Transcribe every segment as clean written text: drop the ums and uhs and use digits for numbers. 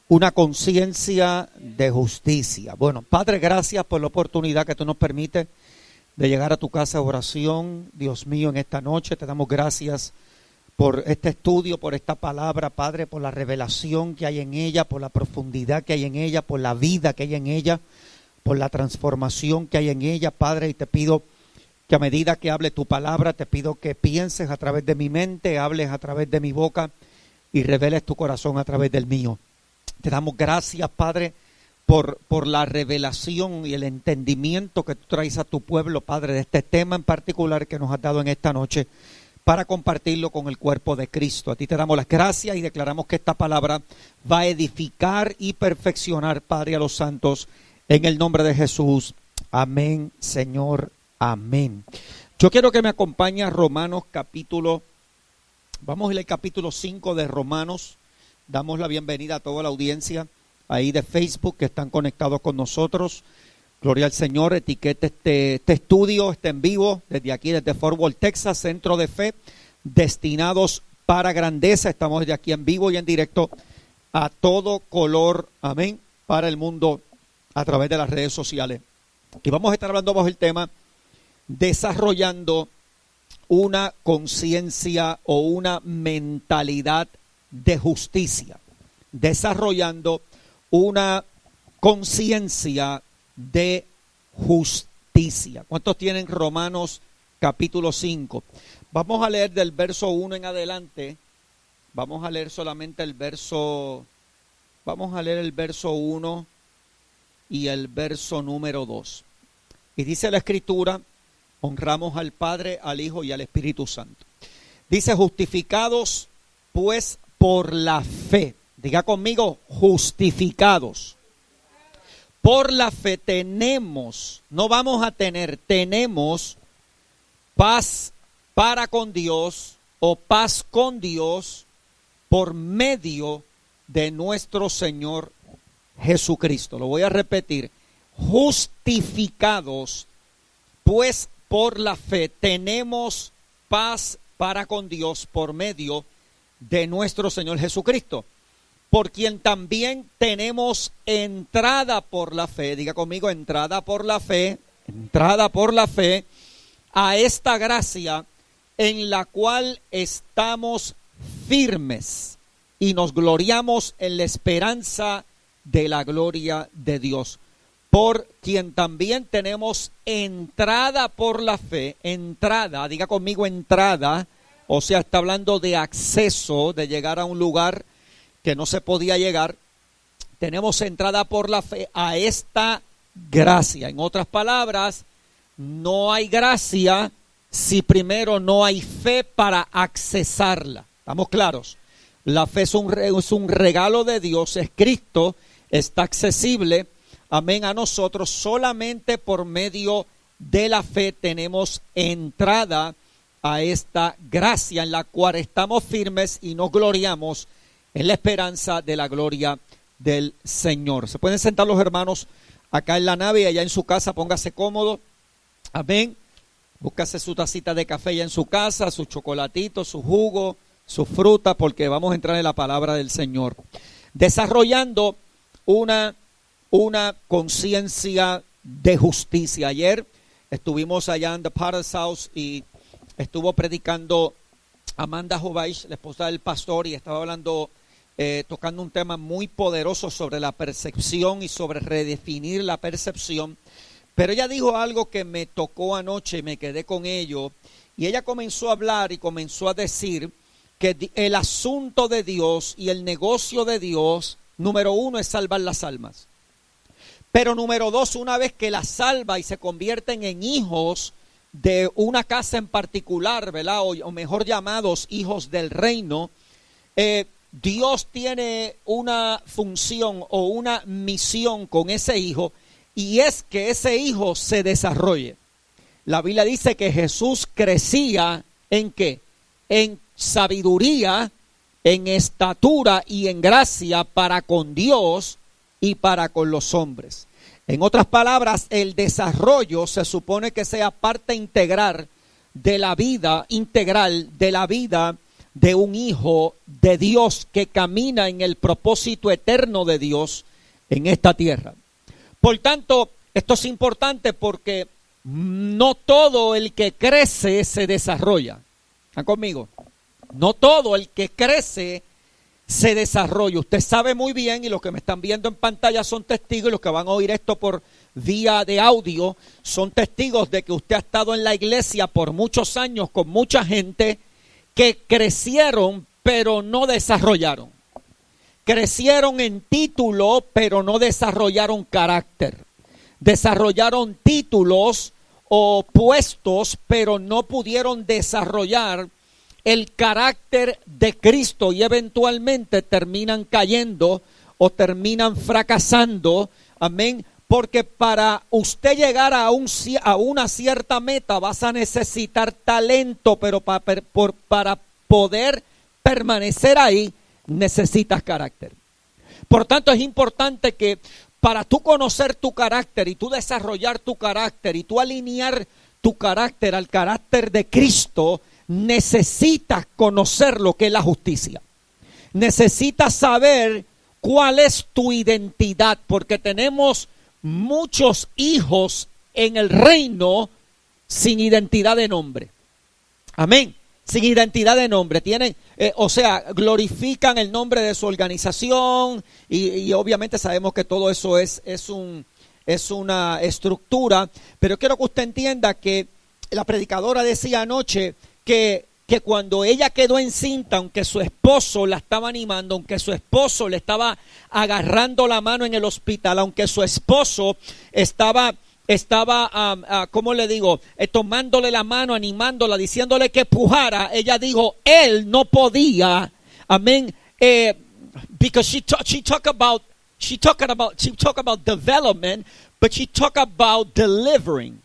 una conciencia de justicia. Bueno, Padre, gracias por la oportunidad que tú nos permites de llegar a tu casa de oración. Dios mío, en esta noche te damos gracias por este estudio, por esta palabra, Padre, por la revelación que hay en ella, por la profundidad que hay en ella, por la vida que hay en ella, por la transformación que hay en ella, Padre, y te pido que a medida que hable tu palabra, te pido que pienses a través de mi mente, hables a través de mi boca y reveles tu corazón a través del mío. Te damos gracias, Padre, por la revelación y el entendimiento que tú traes a tu pueblo, Padre, de este tema en particular que nos has dado en esta noche para compartirlo con el cuerpo de Cristo. A ti te damos las gracias y declaramos que esta palabra va a edificar y perfeccionar, Padre, a los santos en el nombre de Jesús. Amén, Señor. Amén. Yo quiero que me acompañe a Romanos capítulo, vamos a ir al capítulo 5 de Romanos. Damos la bienvenida a toda la audiencia ahí de Facebook que están conectados con nosotros. Gloria al Señor, etiquete este estudio, está en vivo desde aquí, desde Fort Worth, Texas, Centro de Fe, destinados para grandeza. Estamos desde aquí en vivo y en directo a todo color, amén, para el mundo a través de las redes sociales. Y vamos a estar hablando bajo el tema desarrollando una conciencia o una mentalidad de justicia, desarrollando una conciencia de justicia. ¿Cuántos tienen Romanos capítulo 5? Vamos a leer del verso 1 en adelante. Vamos a leer solamente el verso 1 y el verso número 2. Y dice la Escritura: honramos al Padre, al Hijo y al Espíritu Santo. Dice: justificados pues por la fe. Diga conmigo: justificados. Por la fe tenemos, no vamos a tener, tenemos paz para con Dios o paz con Dios por medio de nuestro Señor Jesucristo. Lo voy a repetir: justificados pues por la fe tenemos paz para con Dios por medio de nuestro Señor Jesucristo, por quien también tenemos entrada por la fe. Diga conmigo: entrada por la fe a esta gracia en la cual estamos firmes y nos gloriamos en la esperanza de la gloria de Dios. Por quien también tenemos entrada por la fe, entrada, diga conmigo entrada, o sea, está hablando de acceso, de llegar a un lugar que no se podía llegar. Tenemos entrada por la fe a esta gracia. En otras palabras, no hay gracia si primero no hay fe para accesarla. ¿Estamos claros? La fe es un regalo de Dios, es Cristo, está accesible, amén, a nosotros. Solamente por medio de la fe tenemos entrada a esta gracia en la cual estamos firmes y nos gloriamos en la esperanza de la gloria del Señor. Se pueden sentar los hermanos acá en la nave y allá en su casa, póngase cómodo, amén. Búscase su tacita de café ya en su casa, su chocolatito, su jugo, su fruta, porque vamos a entrar en la palabra del Señor. Desarrollando una conciencia de justicia. Ayer estuvimos allá en The Potter's House y estuvo predicando Amanda Jovaich, la esposa del pastor, y estaba hablando, tocando un tema muy poderoso sobre la percepción y sobre redefinir la percepción. Pero ella dijo algo que me tocó anoche y me quedé con ello. Y ella comenzó a hablar y comenzó a decir que el asunto de Dios y el negocio de Dios, número uno, es salvar las almas. Pero número dos, una vez que las salva y se convierten en hijos de una casa en particular, ¿verdad? O mejor llamados hijos del reino, Dios tiene una función o una misión con ese hijo, y es que ese hijo se desarrolle. La Biblia dice que Jesús crecía ¿en qué? En sabiduría, en estatura y en gracia para con Dios y para con los hombres. En otras palabras, el desarrollo se supone que sea parte integral de la vida de un hijo de Dios que camina en el propósito eterno de Dios en esta tierra. Por tanto, esto es importante porque no todo el que crece se desarrolla. ¿Están conmigo? No todo el que crece se desarrolla. Usted sabe muy bien, y los que me están viendo en pantalla son testigos, y los que van a oír esto por vía de audio son testigos de que usted ha estado en la iglesia por muchos años con mucha gente que crecieron pero no desarrollaron. Crecieron en título pero no desarrollaron carácter. Desarrollaron títulos o puestos pero no pudieron desarrollar el carácter de Cristo y eventualmente terminan cayendo o terminan fracasando. Amén. Porque para usted llegar a una cierta meta vas a necesitar talento, pero para poder permanecer ahí necesitas carácter. Por tanto, es importante que para tú conocer tu carácter y tú desarrollar tu carácter y tú alinear tu carácter al carácter de Cristo, necesitas conocer lo que es la justicia. Necesitas saber cuál es tu identidad, porque tenemos muchos hijos en el reino sin identidad de nombre. Amén. Sin identidad de nombre. Tienen, glorifican el nombre de su organización y obviamente sabemos que todo eso es una estructura. Pero quiero que usted entienda que la predicadora decía anoche que cuando ella quedó encinta, aunque su esposo la estaba animando, aunque su esposo le estaba agarrando la mano en el hospital, aunque su esposo estaba ¿cómo le digo? Tomándole la mano, animándola, diciéndole que pujara, ella dijo, él no podía, amén, because she talked about development, but she talked about delivering.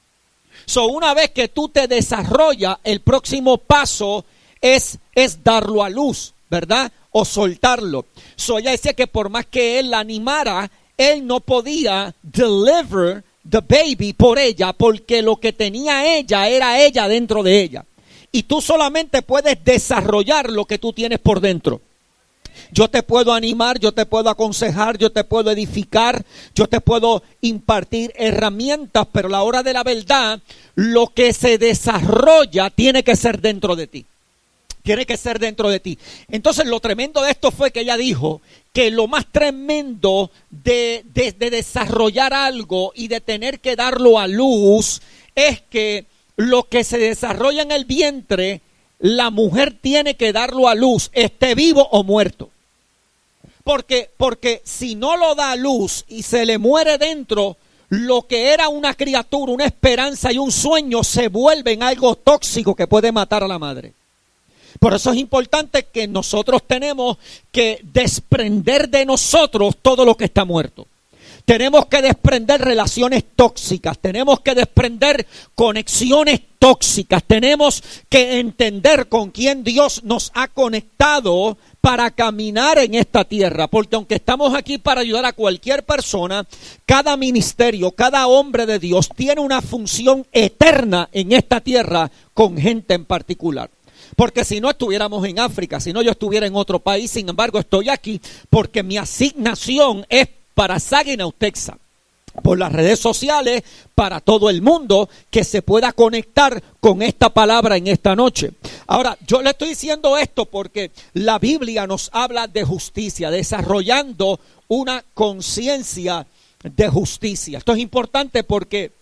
So, una vez que tú te desarrollas, el próximo paso es darlo a luz, ¿verdad? O soltarlo. So, ella decía que por más que él la animara, él no podía deliver the baby por ella, porque lo que tenía ella era ella dentro de ella. Y tú solamente puedes desarrollar lo que tú tienes por dentro. Yo te puedo animar, yo te puedo aconsejar, yo te puedo edificar, yo te puedo impartir herramientas, pero a la hora de la verdad, lo que se desarrolla tiene que ser dentro de ti. Tiene que ser dentro de ti. Entonces lo tremendo de esto fue que ella dijo que lo más tremendo de desarrollar algo y de tener que darlo a luz es que lo que se desarrolla en el vientre, la mujer tiene que darlo a luz, esté vivo o muerto. Porque si no lo da a luz y se le muere dentro, lo que era una criatura, una esperanza y un sueño se vuelve en algo tóxico que puede matar a la madre. Por eso es importante que nosotros tenemos que desprender de nosotros todo lo que está muerto. Tenemos que desprender relaciones tóxicas, tenemos que desprender conexiones tóxicas, tenemos que entender con quién Dios nos ha conectado para caminar en esta tierra, porque aunque estamos aquí para ayudar a cualquier persona, cada ministerio, cada hombre de Dios tiene una función eterna en esta tierra con gente en particular. Porque si no estuviéramos en África, si no yo estuviera en otro país, sin embargo estoy aquí porque mi asignación es para Saginaw, Texas, por las redes sociales, para todo el mundo que se pueda conectar con esta palabra en esta noche. Ahora, yo le estoy diciendo esto porque la Biblia nos habla de justicia, desarrollando una conciencia de justicia. Esto es importante porque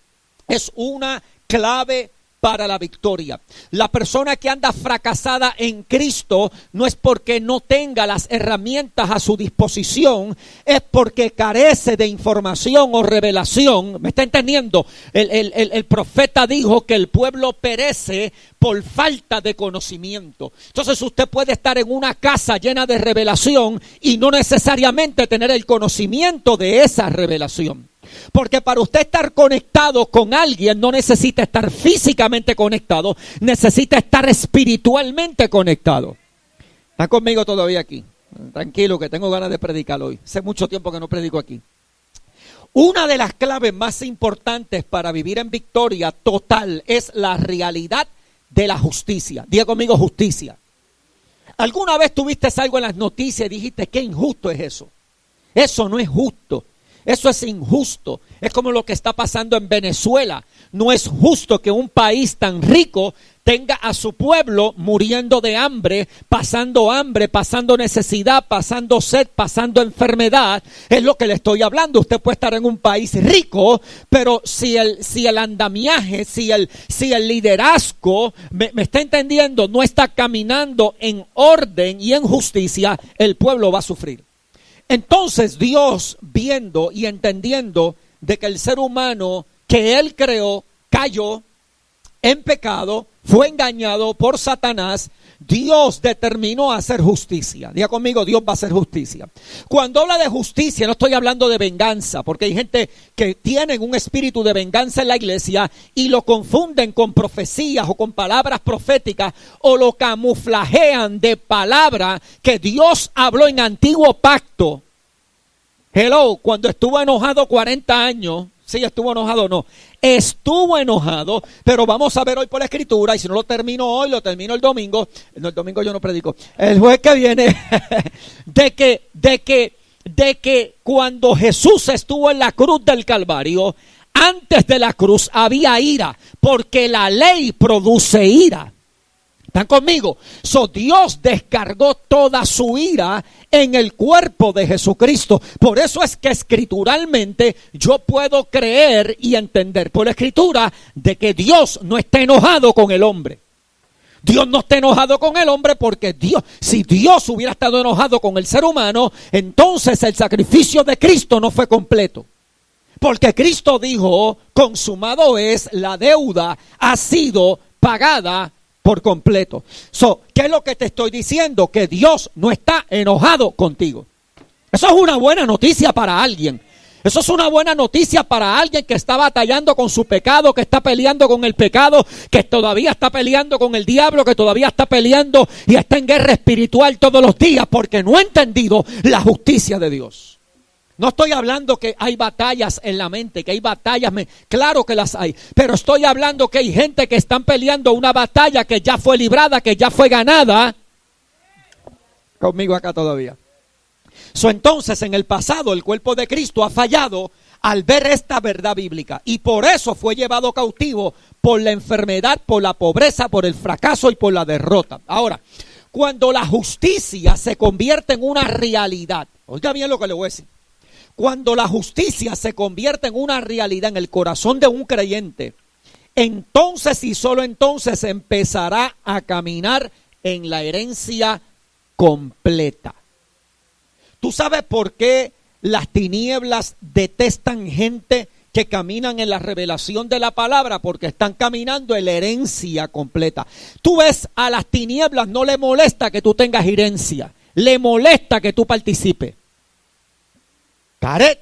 es una clave para la victoria. La persona que anda fracasada en Cristo no es porque no tenga las herramientas a su disposición, es porque carece de información o revelación. ¿Me está entendiendo? El profeta dijo que el pueblo perece por falta de conocimiento. Entonces usted puede estar en una casa llena de revelación y no necesariamente tener el conocimiento de esa revelación. Porque para usted estar conectado con alguien no necesita estar físicamente conectado, necesita estar espiritualmente conectado. ¿Están conmigo todavía aquí? Tranquilo, que tengo ganas de predicar hoy. Hace mucho tiempo que no predico aquí. Una de las claves más importantes para vivir en victoria total es la realidad de la justicia. Diga conmigo justicia. ¿Alguna vez tuviste algo en las noticias y dijiste qué injusto es eso? Eso no es justo. Eso es injusto. Es como lo que está pasando en Venezuela. No es justo que un país tan rico tenga a su pueblo muriendo de hambre, pasando necesidad, pasando sed, pasando enfermedad. Es lo que le estoy hablando. Usted puede estar en un país rico, pero si el andamiaje, si el liderazgo, me está entendiendo, no está caminando en orden y en justicia, el pueblo va a sufrir. Entonces Dios, viendo y entendiendo de que el ser humano que Él creó cayó en pecado, fue engañado por Satanás, Dios determinó hacer justicia. Diga conmigo, Dios va a hacer justicia. Cuando habla de justicia, no estoy hablando de venganza, porque hay gente que tienen un espíritu de venganza en la iglesia y lo confunden con profecías o con palabras proféticas o lo camuflajean de palabra que Dios habló en antiguo pacto. Hello, cuando estuvo enojado 40 años, sí, estuvo enojado, no. Estuvo enojado, pero vamos a ver hoy por la escritura, y si no lo termino hoy, lo termino el domingo. No, el domingo yo no predico. El jueves que viene, de que cuando Jesús estuvo en la cruz del Calvario, antes de la cruz había ira, porque la ley produce ira. ¿Están conmigo? Dios descargó toda su ira en el cuerpo de Jesucristo. Por eso es que escrituralmente yo puedo creer y entender por la escritura de que Dios no está enojado con el hombre. Dios no está enojado con el hombre porque si Dios hubiera estado enojado con el ser humano, entonces el sacrificio de Cristo no fue completo. Porque Cristo dijo, consumado es, la deuda ha sido pagada por completo. ¿Qué es lo que te estoy diciendo? Que Dios no está enojado contigo. Eso es una buena noticia para alguien. Eso es una buena noticia para alguien que está batallando con su pecado, que está peleando con el pecado, que todavía está peleando con el diablo, que todavía está peleando y está en guerra espiritual todos los días porque no ha entendido la justicia de Dios. No estoy hablando que hay batallas en la mente, que hay batallas, claro que las hay, pero estoy hablando que hay gente que están peleando una batalla que ya fue librada, que ya fue ganada. Conmigo acá todavía. Entonces, en el pasado, el cuerpo de Cristo ha fallado al ver esta verdad bíblica y por eso fue llevado cautivo por la enfermedad, por la pobreza, por el fracaso y por la derrota. Ahora, cuando la justicia se convierte en una realidad, oiga bien lo que le voy a decir. Cuando la justicia se convierte en una realidad en el corazón de un creyente, entonces y solo entonces empezará a caminar en la herencia completa. ¿Tú sabes por qué las tinieblas detestan gente que caminan en la revelación de la palabra? Porque están caminando en la herencia completa. Tú ves, a las tinieblas no le molesta que tú tengas herencia, le molesta que tú participes. Caret.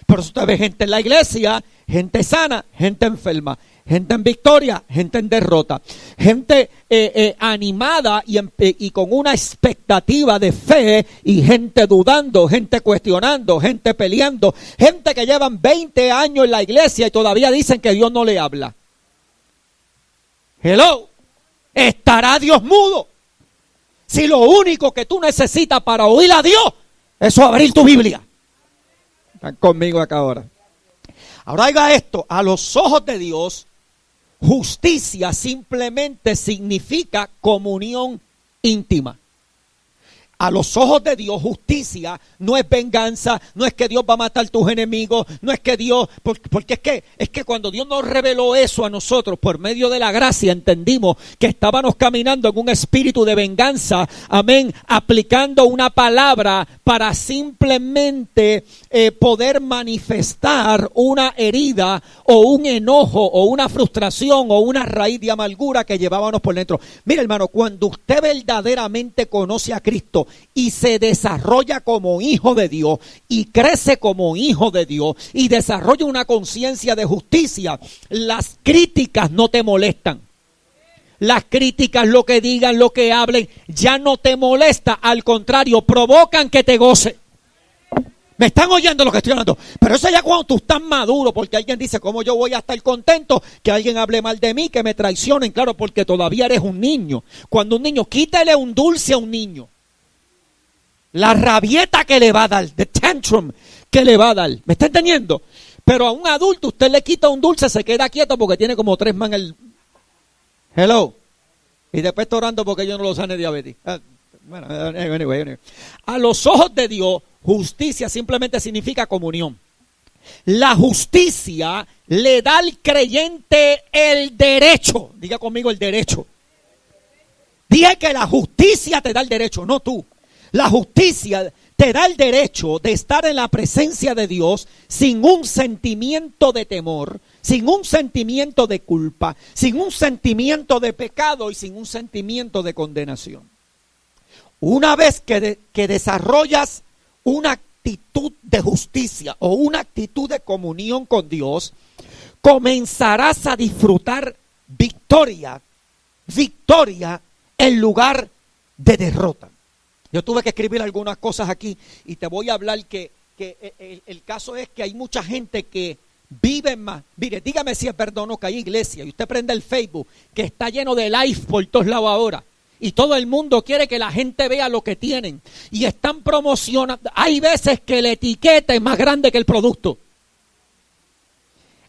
Por eso usted ve gente en la iglesia, gente sana, gente enferma, gente en victoria, gente en derrota, gente animada y con una expectativa de fe y gente dudando, gente cuestionando, gente peleando, gente que llevan 20 años en la iglesia y todavía dicen que Dios no le habla. Hello, ¿estará Dios mudo? Si lo único que tú necesitas para oír a Dios es abrir tu Biblia. Están conmigo acá ahora. Ahora oiga esto, a los ojos de Dios, justicia simplemente significa comunión íntima. A los ojos de Dios, justicia no es venganza, no es que Dios va a matar tus enemigos, no es que Dios, porque es que cuando Dios nos reveló eso a nosotros por medio de la gracia, entendimos que estábamos caminando en un espíritu de venganza, amén, aplicando una palabra para simplemente poder manifestar una herida o un enojo o una frustración o una raíz de amargura que llevábamos por dentro. Mira, hermano, cuando usted verdaderamente conoce a Cristo y se desarrolla como hijo de Dios y crece como hijo de Dios y desarrolla una conciencia de justicia, las críticas no te molestan. Las críticas, lo que digan, lo que hablen, ya no te molesta, al contrario, provocan que te goce. Me están oyendo lo que estoy hablando. Pero eso ya cuando tú estás maduro, porque alguien dice, ¿cómo yo voy a estar contento que alguien hable mal de mí, que me traicionen? Claro, porque todavía eres un niño. Cuando un niño, quítale un dulce a un niño, la rabieta que le va a dar, the tantrum que le va a dar. ¿Me está entendiendo? Pero a un adulto usted le quita un dulce, se queda quieto porque tiene como 3 man el... Hello. Y después está orando porque yo no lo sane diabetes. Bueno, anyway. A los ojos de Dios, justicia simplemente significa comunión. La justicia le da al creyente el derecho. Diga conmigo el derecho. Dije que la justicia te da el derecho, no tú. La justicia te da el derecho de estar en la presencia de Dios sin un sentimiento de temor, sin un sentimiento de culpa, sin un sentimiento de pecado y sin un sentimiento de condenación. Una vez que desarrollas una actitud de justicia o una actitud de comunión con Dios, comenzarás a disfrutar victoria en lugar de derrota. Yo tuve que escribir algunas cosas aquí y te voy a hablar que el caso es que hay mucha gente que vive más. Mire, dígame si es verdad o no que hay iglesia y usted prende el Facebook que está lleno de live por todos lados ahora. Y todo el mundo quiere que la gente vea lo que tienen. Y están promocionando. Hay veces que la etiqueta es más grande que el producto.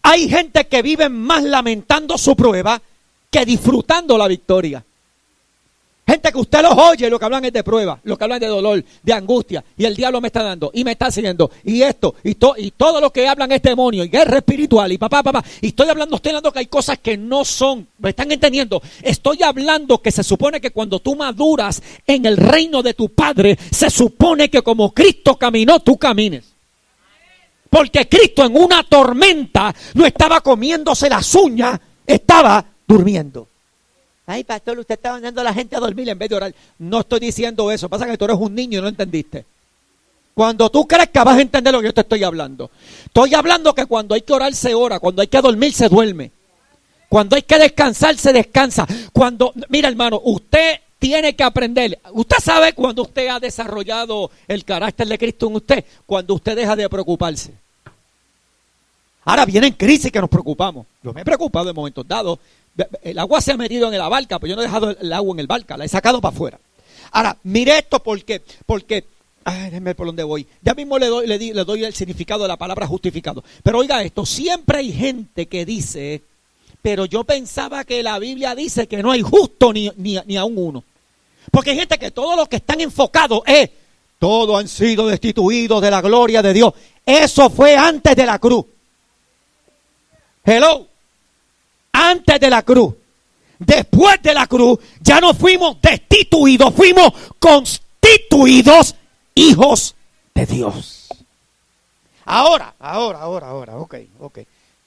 Hay gente que vive más lamentando su prueba que disfrutando la victoria. Gente que usted los oye, lo que hablan es de prueba, lo que hablan de dolor, de angustia. Y el diablo me está dando, y me está haciendo, y esto, y todo lo que hablan es demonio, y guerra espiritual, y papá. Y estoy hablando que hay cosas que no son, ¿me están entendiendo? Estoy hablando que se supone que cuando tú maduras en el reino de tu Padre, se supone que como Cristo caminó, tú camines. Porque Cristo en una tormenta no estaba comiéndose las uñas, estaba durmiendo. Ay, pastor, usted está mandando a la gente a dormir en vez de orar. No estoy diciendo eso. Pasa que tú eres un niño y no entendiste. Cuando tú crezcas vas a entender lo que yo te estoy hablando. Estoy hablando que cuando hay que orar se ora, cuando hay que dormir se duerme. Cuando hay que descansar se descansa. Mira hermano, usted tiene que aprender. Usted sabe cuando usted ha desarrollado el carácter de Cristo en usted, cuando usted deja de preocuparse. Ahora vienen crisis que nos preocupamos. Yo me he preocupado en momentos dados. El agua se ha metido en la barca, pero yo no he dejado el agua en el barca, la he sacado para afuera. Ahora, mire esto porque déjeme ver por dónde voy. Ya mismo le doy el significado de la palabra justificado. Pero oiga esto, siempre hay gente que dice, pero yo pensaba que la Biblia dice que no hay justo ni a un uno. Porque hay gente que todos los que están enfocados todos han sido destituidos de la gloria de Dios. Eso fue antes de la cruz. Hello. Antes de la cruz. Después de la cruz ya no fuimos destituidos, fuimos constituidos hijos de Dios. Ahora, ok.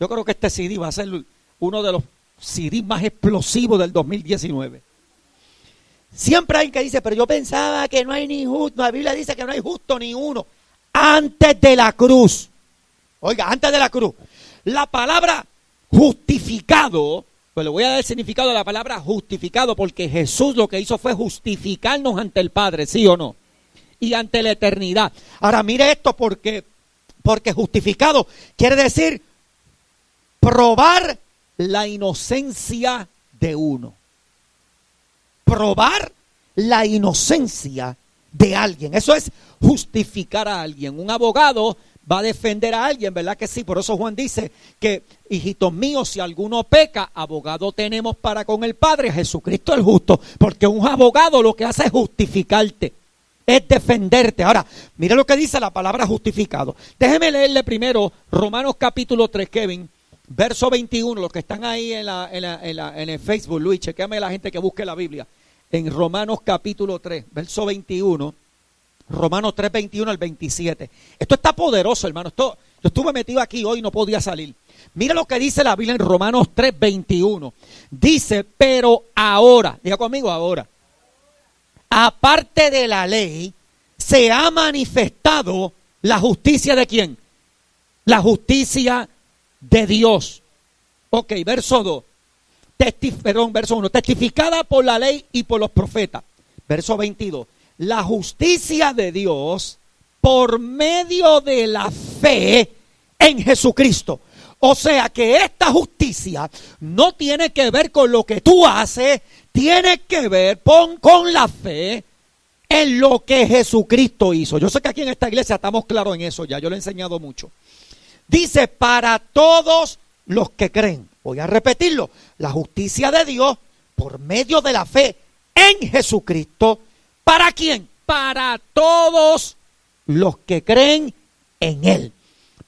Yo creo que este CD va a ser uno de los CD más explosivos del 2019. Siempre hay que dice, pero yo pensaba que no hay ni justo. La Biblia dice que no hay justo ni uno. Antes de la cruz. Oiga, antes de la cruz. La palabra justificado, pues le voy a dar el significado de la palabra justificado, porque Jesús lo que hizo fue justificarnos ante el Padre, ¿sí o no? Y ante la eternidad. Ahora mire esto porque justificado quiere decir probar la inocencia de uno. Probar la inocencia de alguien. Eso es justificar a alguien. Un abogado va a defender a alguien, ¿verdad que sí? Por eso Juan dice que, hijitos míos, si alguno peca, abogado tenemos para con el Padre, Jesucristo el justo. Porque un abogado lo que hace es justificarte, es defenderte. Ahora, mire lo que dice la palabra justificado. Déjeme leerle primero Romanos capítulo 3, Kevin, verso 21. Los que están ahí en el Facebook, Luis, chequéame la gente que busque la Biblia. En Romanos capítulo 3, verso 21. Romanos 3, 21 al 27. Esto está poderoso, hermano. Yo estuve metido aquí hoy y no podía salir. Mira lo que dice la Biblia en Romanos 3, 21. Dice, pero ahora, diga conmigo ahora, aparte de la ley, se ha manifestado la justicia de ¿quién? La justicia de Dios. Ok, verso 2. Verso 1. Testificada por la ley y por los profetas. Verso 22. La justicia de Dios por medio de la fe en Jesucristo. O sea que esta justicia no tiene que ver con lo que tú haces, tiene que ver con la fe en lo que Jesucristo hizo. Yo sé que aquí en esta iglesia estamos claros en eso ya, yo lo he enseñado mucho. Dice, para todos los que creen. Voy a repetirlo. La justicia de Dios por medio de la fe en Jesucristo. ¿Para quién? Para todos los que creen en Él.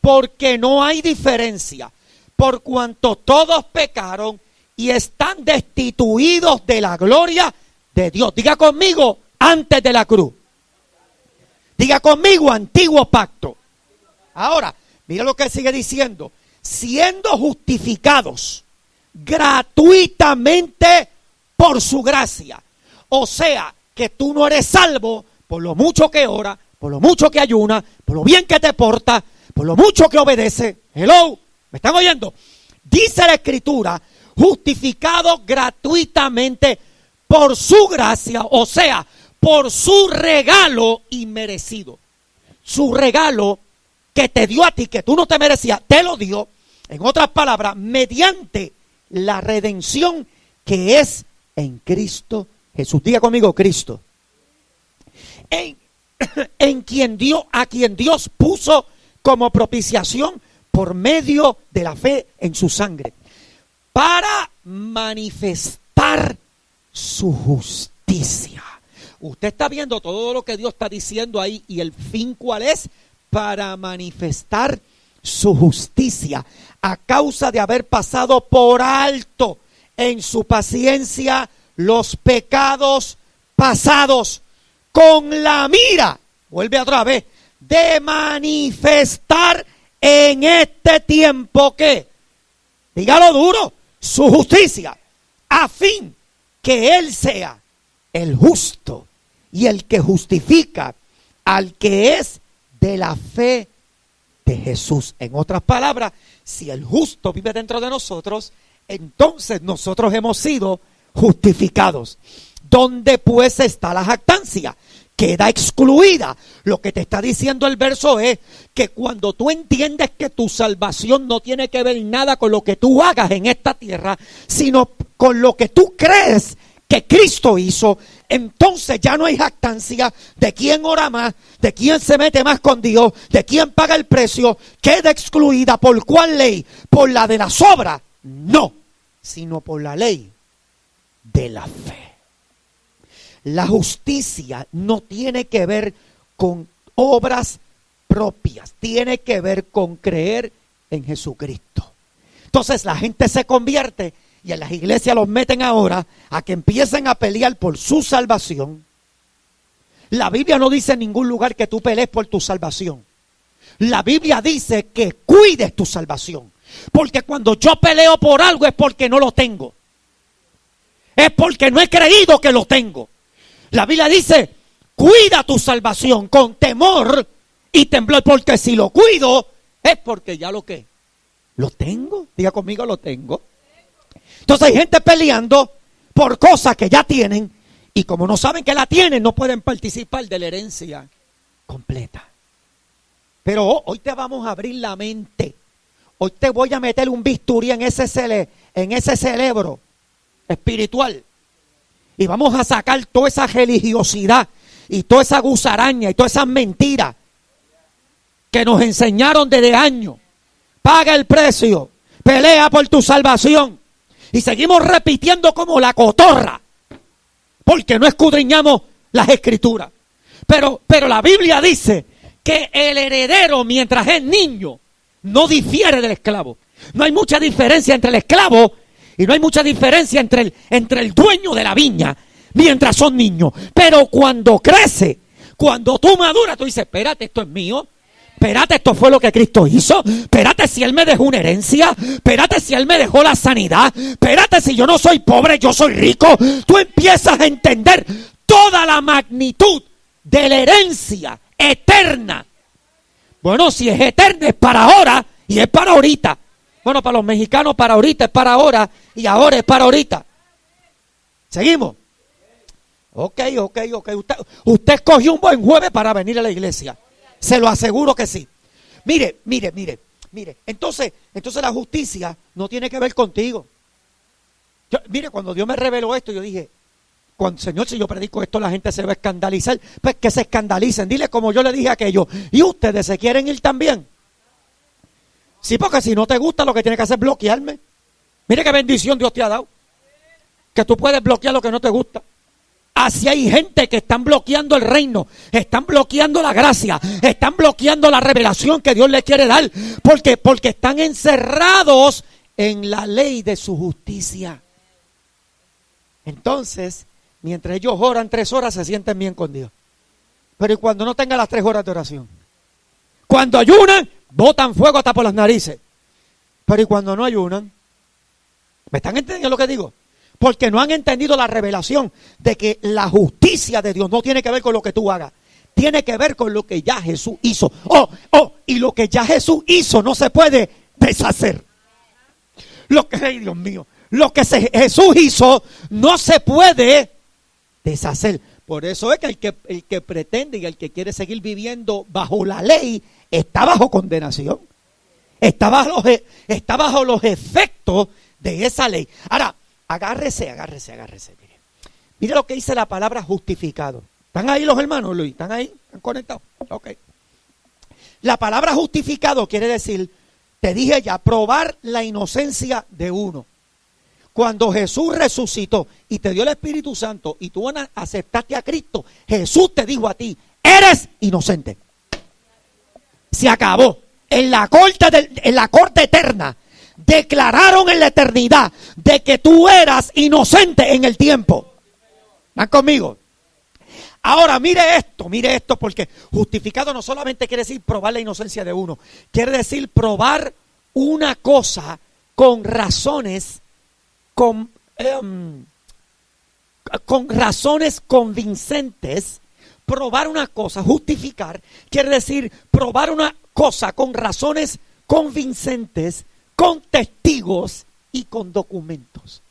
Porque no hay diferencia, por cuanto todos pecaron y están destituidos de la gloria de Dios. Diga conmigo, antes de la cruz. Diga conmigo, antiguo pacto. Ahora, mira lo que sigue diciendo. Siendo justificados gratuitamente por su gracia. O sea, que tú no eres salvo por lo mucho que ora, por lo mucho que ayuna, por lo bien que te porta, por lo mucho que obedece. Hello, ¿me están oyendo? Dice la Escritura, justificado gratuitamente por su gracia, o sea, por su regalo inmerecido. Su regalo que te dio a ti, que tú no te merecías, te lo dio, en otras palabras, mediante la redención que es en Cristo Jesús. Diga conmigo, Cristo. En quien Dios, a quien Dios puso como propiciación por medio de la fe en su sangre, para manifestar su justicia. Usted está viendo todo lo que Dios está diciendo ahí, y el fin ¿cuál es? Para manifestar su justicia, a causa de haber pasado por alto en su paciencia los pecados pasados, con la mira, vuelve otra vez, de manifestar en este tiempo que, dígalo duro, su justicia, a fin que Él sea el justo y el que justifica al que es de la fe de Jesús. En otras palabras, si el justo vive dentro de nosotros, entonces nosotros hemos sido justificados. ¿Dónde pues está la jactancia? Queda excluida. Lo que te está diciendo el verso es que cuando tú entiendes que tu salvación no tiene que ver nada con lo que tú hagas en esta tierra, sino con lo que tú crees que Cristo hizo, entonces ya no hay jactancia de quién ora más, de quién se mete más con Dios, de quién paga el precio. Queda excluida. ¿Por cuál ley? ¿Por la de las obras? No, sino por la ley de la fe. La justicia no tiene que ver con obras propias, tiene que ver con creer en Jesucristo. Entonces la gente se convierte y en las iglesias los meten ahora a que empiecen a pelear por su salvación. La Biblia no dice en ningún lugar que tú pelees por tu salvación. La Biblia dice que cuides tu salvación. Porque cuando yo peleo por algo es porque no lo tengo. Es porque no he creído que lo tengo. La Biblia dice, cuida tu salvación con temor y temblor, porque si lo cuido es porque ya lo tengo. Diga conmigo, lo tengo. Entonces hay gente peleando por cosas que ya tienen, y como no saben que la tienen, no pueden participar de la herencia completa. Pero hoy te vamos a abrir la mente. Hoy te voy a meter un bisturí en ese cerebro espiritual. Y vamos a sacar toda esa religiosidad y toda esa gusaraña y todas esas mentiras que nos enseñaron desde años. Paga el precio, pelea por tu salvación. Y seguimos repitiendo como la cotorra, porque no escudriñamos las escrituras. Pero la Biblia dice que el heredero, mientras es niño, no difiere del esclavo. No hay mucha diferencia entre el esclavo y no hay mucha diferencia entre el dueño de la viña mientras son niños. Pero cuando crece, cuando tú maduras, tú dices, espérate, esto es mío. Espérate, esto fue lo que Cristo hizo. Espérate, si Él me dejó una herencia. Espérate, si Él me dejó la sanidad. Espérate, si yo no soy pobre, yo soy rico. Tú empiezas a entender toda la magnitud de la herencia eterna. Bueno, si es eterna es para ahora y es para ahorita. Bueno, para los mexicanos para ahorita es para ahora y ahora es para ahorita. ¿Seguimos? Ok. Usted escogió un buen jueves para venir a la iglesia. Se lo aseguro que sí. Mire. Entonces la justicia no tiene que ver contigo. Mire, cuando Dios me reveló esto, yo dije, Señor, si yo predico esto, la gente se va a escandalizar. Pues que se escandalicen. Dile como yo le dije aquello. ¿Y ustedes se quieren ir también? Sí, porque si no te gusta, lo que tienes que hacer es bloquearme. Mire qué bendición Dios te ha dado. Que tú puedes bloquear lo que no te gusta. Así hay gente que están bloqueando el reino, están bloqueando la gracia, están bloqueando la revelación que Dios les quiere dar. Porque están encerrados en la ley de su justicia. Entonces, mientras ellos oran 3 horas, se sienten bien con Dios. Pero ¿y cuando no tengan las 3 horas de oración? Cuando ayunan, botan fuego hasta por las narices. Pero ¿y cuando no ayunan? ¿Me están entendiendo lo que digo? Porque no han entendido la revelación de que la justicia de Dios no tiene que ver con lo que tú hagas. Tiene que ver con lo que ya Jesús hizo. Y lo que ya Jesús hizo no se puede deshacer. Ay, Dios mío. Lo que Jesús hizo no se puede deshacer. Por eso es que el que pretende y el que quiere seguir viviendo bajo la ley está bajo condenación. Está bajo los efectos de esa ley. Ahora, agárrese. Mire lo que dice la palabra justificado. ¿Están ahí los hermanos, Luis? ¿Están ahí? ¿Están conectados? Ok. La palabra justificado quiere decir, te dije ya, probar la inocencia de uno. Cuando Jesús resucitó y te dio el Espíritu Santo y tú aceptaste a Cristo, Jesús te dijo a ti, eres inocente. Se acabó. En la corte eterna declararon en la eternidad de que tú eras inocente en el tiempo. ¿Están conmigo? Ahora mire esto, porque justificado no solamente quiere decir probar la inocencia de uno, quiere decir probar una cosa con razones, con razones convincentes. Probar una cosa, justificar, quiere decir probar una cosa con razones convincentes, con testigos y con documentos.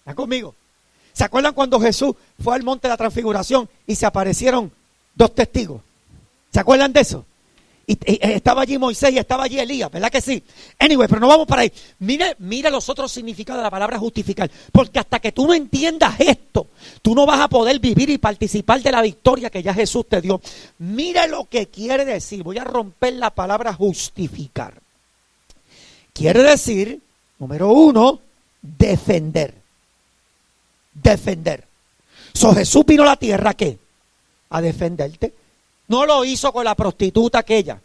¿Están conmigo? ¿Se acuerdan cuando Jesús fue al monte de la transfiguración y se aparecieron 2 testigos? ¿Se acuerdan de eso? Y estaba allí Moisés y estaba allí Elías, ¿verdad que sí? Anyway, pero no vamos para ahí. Mira los otros significados de la palabra justificar. Porque hasta que tú no entiendas esto, tú no vas a poder vivir y participar de la victoria que ya Jesús te dio. Mira lo que quiere decir. Voy a romper la palabra justificar. Quiere decir, número 1, defender. Defender. Jesús vino a la tierra, ¿qué? A defenderte. No lo hizo con la prostituta aquella.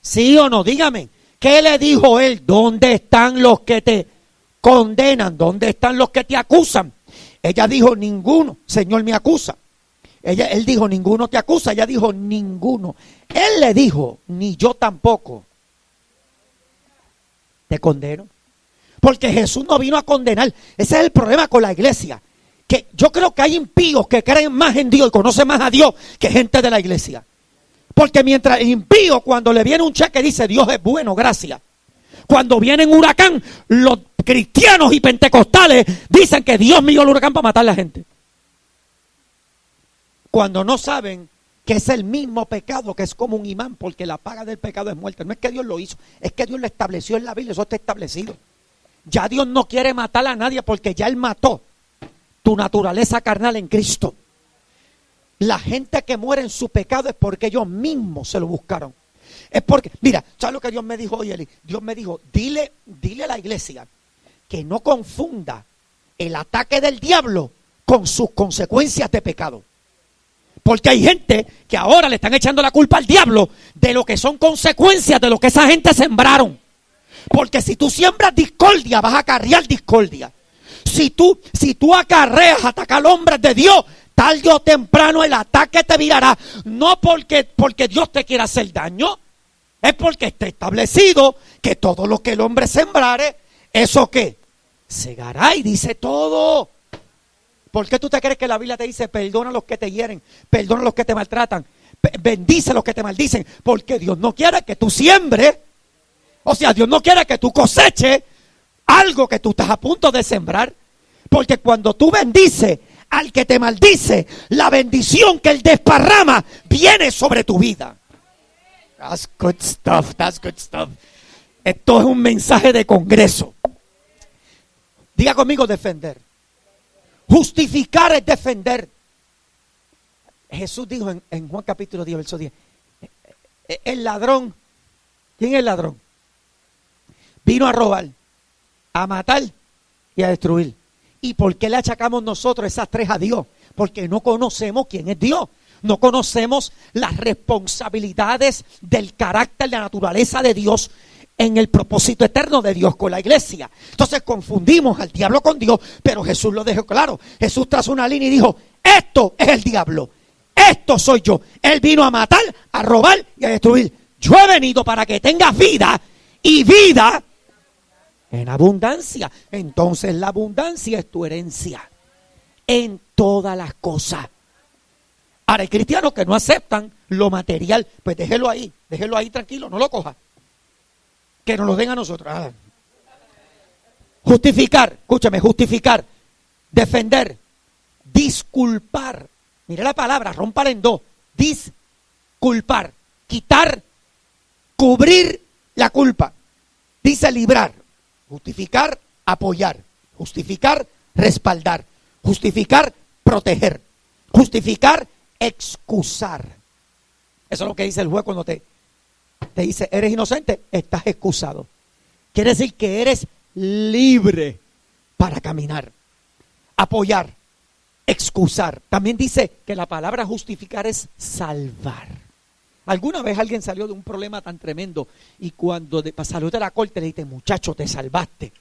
¿Sí o no? Dígame. ¿Qué le dijo él? ¿Dónde están los que te condenan? ¿Dónde están los que te acusan? Ella dijo, ninguno. Señor, me acusa. Él dijo, ninguno te acusa. Ella dijo, ninguno. Él le dijo, ni yo tampoco te condeno. Porque Jesús no vino a condenar. Ese es el problema con la iglesia. Que yo creo que hay impíos que creen más en Dios y conocen más a Dios que gente de la iglesia. Porque mientras el impío, cuando le viene un cheque, dice Dios es bueno, gracias. Cuando viene un huracán, los cristianos y pentecostales dicen que Dios mío el huracán para matar a la gente. Cuando no saben que es el mismo pecado, que es como un imán, porque la paga del pecado es muerte. No es que Dios lo hizo, es que Dios lo estableció en la Biblia, eso está establecido. Ya Dios no quiere matar a nadie porque ya Él mató tu naturaleza carnal en Cristo. La gente que muere en su pecado es porque ellos mismos se lo buscaron. Es porque, mira, ¿sabes lo que Dios me dijo hoy, Eli? Dios me dijo, dile a la iglesia que no confunda el ataque del diablo con sus consecuencias de pecado. Porque hay gente que ahora le están echando la culpa al diablo de lo que son consecuencias de lo que esa gente sembraron. Porque si tú siembras discordia, vas a acarrear discordia. Si tú acarreas atacar al hombre de Dios, tarde o temprano el ataque te virará. No porque Dios te quiera hacer daño, es porque está establecido que todo lo que el hombre sembrare, ¿eso qué? Segará, y dice todo. ¿Por qué tú te crees que la Biblia te dice perdona a los que te hieren, perdona a los que te maltratan, bendice a los que te maldicen? Porque Dios no quiere que tú siembres. O sea, Dios no quiere que tú coseches algo que tú estás a punto de sembrar. Porque cuando tú bendices al que te maldice, la bendición que él desparrama viene sobre tu vida. That's good stuff, that's good stuff. Esto es un mensaje de congreso. Diga conmigo, defender. Justificar es defender. Jesús dijo en Juan capítulo 10, verso 10, el ladrón, ¿quién es el ladrón? Vino a robar, a matar y a destruir. ¿Y por qué le achacamos nosotros esas tres a Dios? Porque no conocemos quién es Dios. No conocemos las responsabilidades del carácter, de la naturaleza de Dios en el propósito eterno de Dios con la iglesia. Entonces confundimos al diablo con Dios, pero Jesús lo dejó claro. Jesús trazó una línea y dijo, esto es el diablo, esto soy yo. Él vino a matar, a robar y a destruir. Yo he venido para que tengas vida y vida en abundancia. Entonces la abundancia es tu herencia en todas las cosas. Ahora hay cristianos que no aceptan lo material, pues déjelo ahí tranquilo, no lo coja. Que nos lo den a nosotros. Justificar, escúchame, justificar, defender, disculpar. Mire la palabra, rómpala en dos. Disculpar, quitar, cubrir la culpa. Dice librar, justificar, apoyar, justificar, respaldar, justificar, proteger, justificar, excusar. Eso es lo que dice el juez cuando te dice, eres inocente, estás excusado. Quiere decir que eres libre para caminar. Apoyar, excusar. También dice que la palabra justificar es salvar. ¿Alguna vez alguien salió de un problema tan tremendo y cuando salió de la corte le dice, muchacho, te salvaste?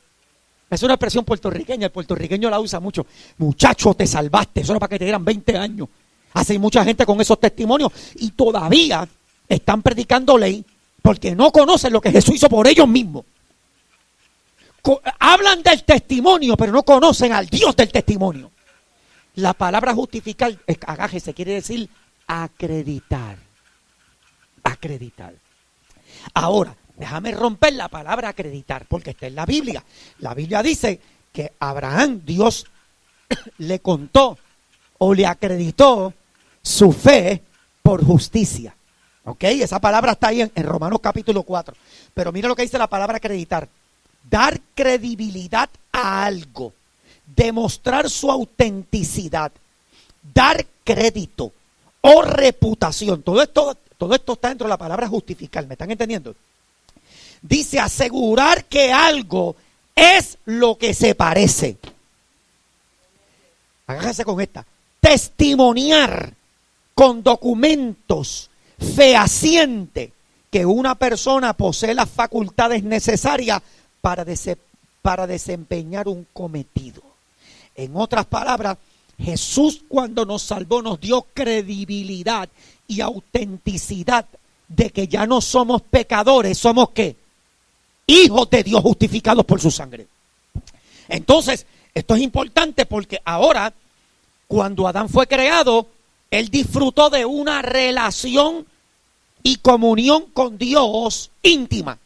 Es una expresión puertorriqueña, el puertorriqueño la usa mucho. Muchacho, te salvaste. Eso era para que te dieran 20 años. Hace mucha gente con esos testimonios y todavía están predicando ley porque no conocen lo que Jesús hizo por ellos mismos. Hablan del testimonio, pero no conocen al Dios del testimonio. La palabra justificar, agájese, quiere decir acreditar. Acreditar. Ahora, déjame romper la palabra acreditar, porque está en la Biblia. La Biblia dice que Abraham, Dios le contó o le acreditó su fe por justicia. ¿Ok? Esa palabra está ahí en Romanos capítulo 4. Pero mira lo que dice la palabra acreditar. Dar credibilidad a algo. Demostrar su autenticidad. Dar crédito o reputación. Todo esto está dentro de la palabra justificar. ¿Me están entendiendo? Dice asegurar que algo es lo que se parece. Agárrese con esta. Testimoniar con documentos fehaciente que una persona posee las facultades necesarias para desempeñar un cometido. En otras palabras, Jesús cuando nos salvó nos dio credibilidad y autenticidad de que ya no somos pecadores, somos ¿qué? Hijos de Dios justificados por su sangre. Entonces, esto es importante porque ahora, cuando Adán fue creado, él disfrutó de una relación y comunión con Dios íntima.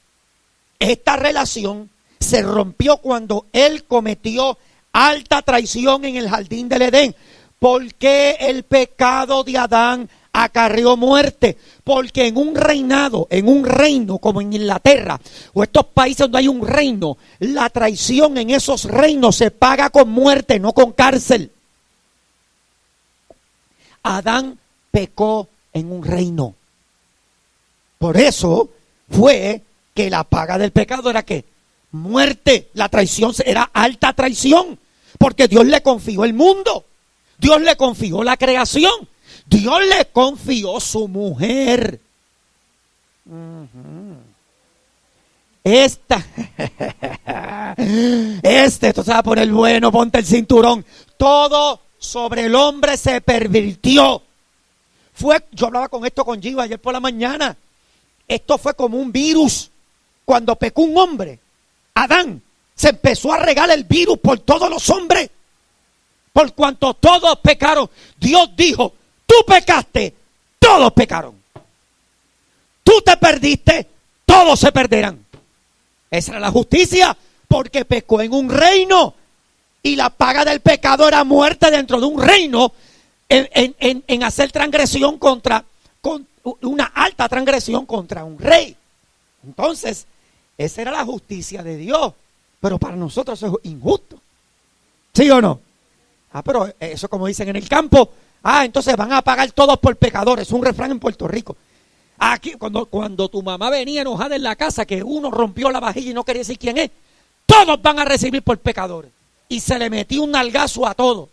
Esta relación se rompió cuando él cometió alta traición en el jardín del Edén. Porque el pecado de Adán acarreó muerte. Porque en un reino como en Inglaterra o estos países donde hay un reino, la traición en esos reinos se paga con muerte, no con cárcel. Adán pecó en un reino. Por eso fue que la paga del pecado era ¿qué? Muerte. La traición era alta traición. Porque Dios le confió el mundo. Dios le confió la creación. Dios le confió su mujer. Esto se va a poner bueno, ponte el cinturón. Todo sobre el hombre se pervirtió. Yo hablaba con esto con Giva ayer por la mañana. Esto fue como un virus. Cuando pecó un hombre, Adán, se empezó a regar el virus por todos los hombres. Por cuanto todos pecaron, Dios dijo, tú pecaste, todos pecaron. Tú te perdiste, todos se perderán. Esa era la justicia, porque pecó en un reino. Y la paga del pecado era muerte dentro de un reino en hacer transgresión con una alta transgresión contra un rey. Entonces, esa era la justicia de Dios. Pero para nosotros eso es injusto. ¿Sí o no? Pero eso como dicen en el campo, entonces van a pagar todos por pecadores. Es un refrán en Puerto Rico. Aquí, cuando tu mamá venía enojada en la casa, que uno rompió la vajilla y no quería decir quién es, todos van a recibir por pecadores. Y se le metió un nalgazo a todos.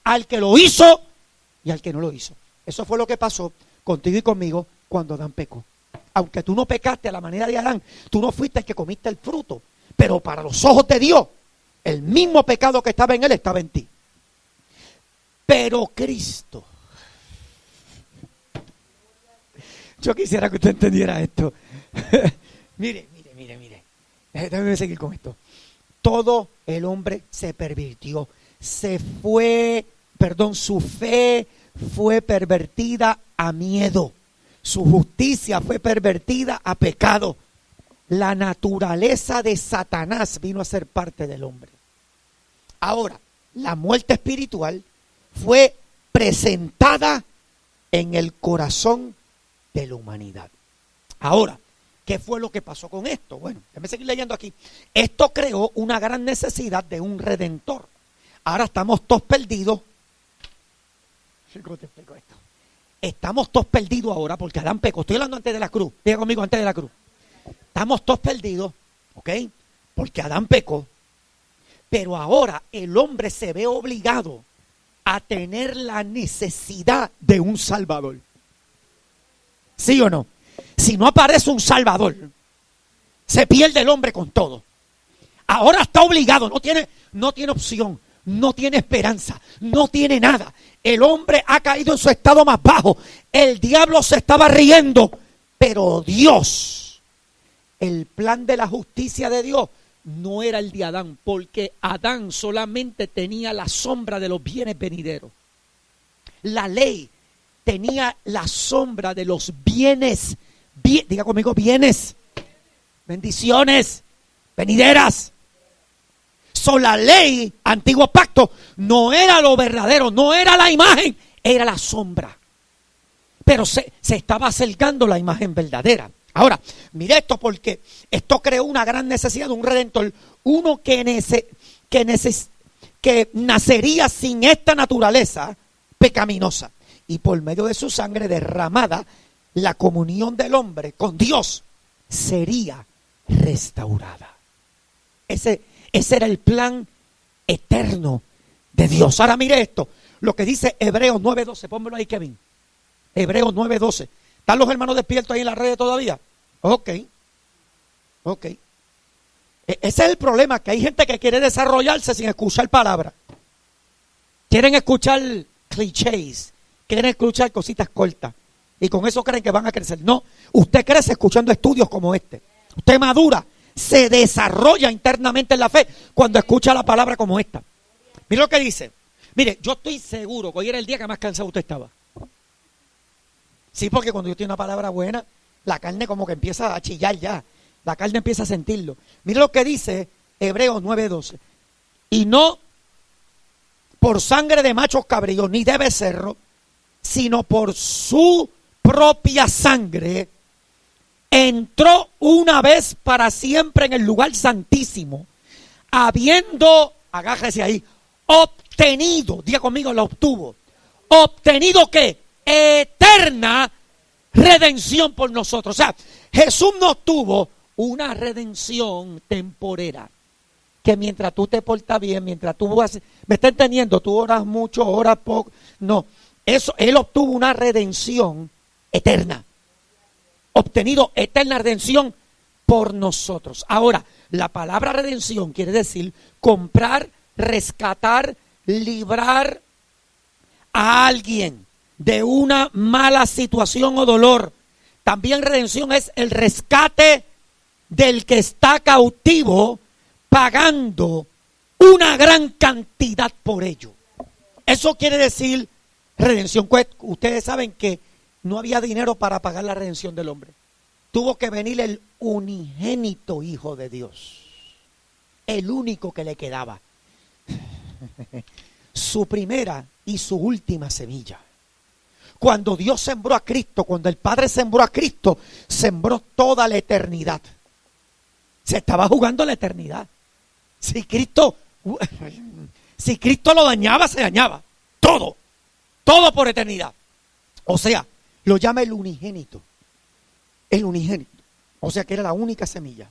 Al que lo hizo y al que no lo hizo. Eso fue lo que pasó contigo y conmigo cuando Adán pecó. Aunque tú no pecaste a la manera de Adán, tú no fuiste el que comiste el fruto. Pero para los ojos de Dios, el mismo pecado que estaba en él estaba en ti. Pero Cristo. Yo quisiera que usted entendiera esto. Mire. Déjame seguir con esto. Todo el hombre se pervirtió. Su fe fue pervertida a miedo. Su justicia fue pervertida a pecado. La naturaleza de Satanás vino a ser parte del hombre. Ahora, la muerte espiritual fue presentada en el corazón de la humanidad. Ahora, ¿qué fue lo que pasó con esto? Bueno, déjame seguir leyendo aquí. Esto creó una gran necesidad de un redentor. Ahora estamos todos perdidos. ¿Cómo te explico esto? Estamos todos perdidos ahora porque Adán pecó. Estoy hablando antes de la cruz. Diga conmigo, antes de la cruz. Estamos todos perdidos, ¿ok? Porque Adán pecó. Pero ahora el hombre se ve obligado a tener la necesidad de un salvador. ¿Sí o no? Si no aparece un salvador, se pierde el hombre con todo. Ahora está obligado, no tiene opción, no tiene esperanza, no tiene nada. El hombre ha caído en su estado más bajo. El diablo se estaba riendo, pero Dios, el plan de la justicia de Dios no era el de Adán, porque Adán solamente tenía la sombra de los bienes venideros. La ley tenía la sombra de los bienes, diga conmigo, bienes, bendiciones venideras. La ley, antiguo pacto, no era lo verdadero, no era la imagen, era la sombra. Pero se estaba acercando la imagen verdadera. Ahora, mire esto, porque esto creó una gran necesidad de un redentor, uno que nacería sin esta naturaleza pecaminosa. Y por medio de su sangre derramada, la comunión del hombre con Dios sería restaurada. Ese era el plan eterno de Dios. Ahora mire esto, lo que dice Hebreos 9:12. Pónmelo ahí, Kevin. Hebreos 9:12. ¿Están los hermanos despiertos ahí en las redes todavía? Ok. Ese es el problema, que hay gente que quiere desarrollarse sin escuchar palabras. Quieren escuchar clichés, quieren escuchar cositas cortas. Y con eso creen que van a crecer. No, usted crece escuchando estudios como este. Usted madura, se desarrolla internamente en la fe cuando escucha la palabra como esta. Mire lo que dice. Mire, yo estoy seguro que hoy era el día que más cansado usted estaba. Sí, porque cuando yo tengo una palabra buena, la carne como que empieza a chillar ya. La carne empieza a sentirlo. Mire lo que dice Hebreos 9:12. Y no por sangre de machos cabríos ni de becerro, sino por su propia sangre, entró una vez para siempre en el lugar santísimo, habiendo, agájese ahí, obtenido, diga conmigo, lo obtuvo. ¿Obtenido qué? Eterna redención por nosotros. O sea, Jesús no obtuvo una redención temporera, que mientras tú te portas bien, mientras tú haces, ¿me está entendiendo? Tú oras mucho, oras poco. No, eso, Él obtuvo una redención eterna. Obtenido eterna redención por nosotros. Ahora, la palabra redención quiere decir comprar, rescatar, librar a alguien de una mala situación o dolor. También redención es el rescate del que está cautivo, pagando una gran cantidad por ello. Eso quiere decir redención. Ustedes saben que no había dinero para pagar la redención del hombre. Tuvo que venir el unigénito Hijo de Dios, el único que le quedaba. su primera y su última semilla. Cuando Dios sembró a Cristo, cuando el Padre sembró a Cristo, sembró toda la eternidad. Se estaba jugando la eternidad. Si Cristo lo dañaba, se dañaba. Todo por eternidad. O sea, lo llama el unigénito. El unigénito. O sea que era la única semilla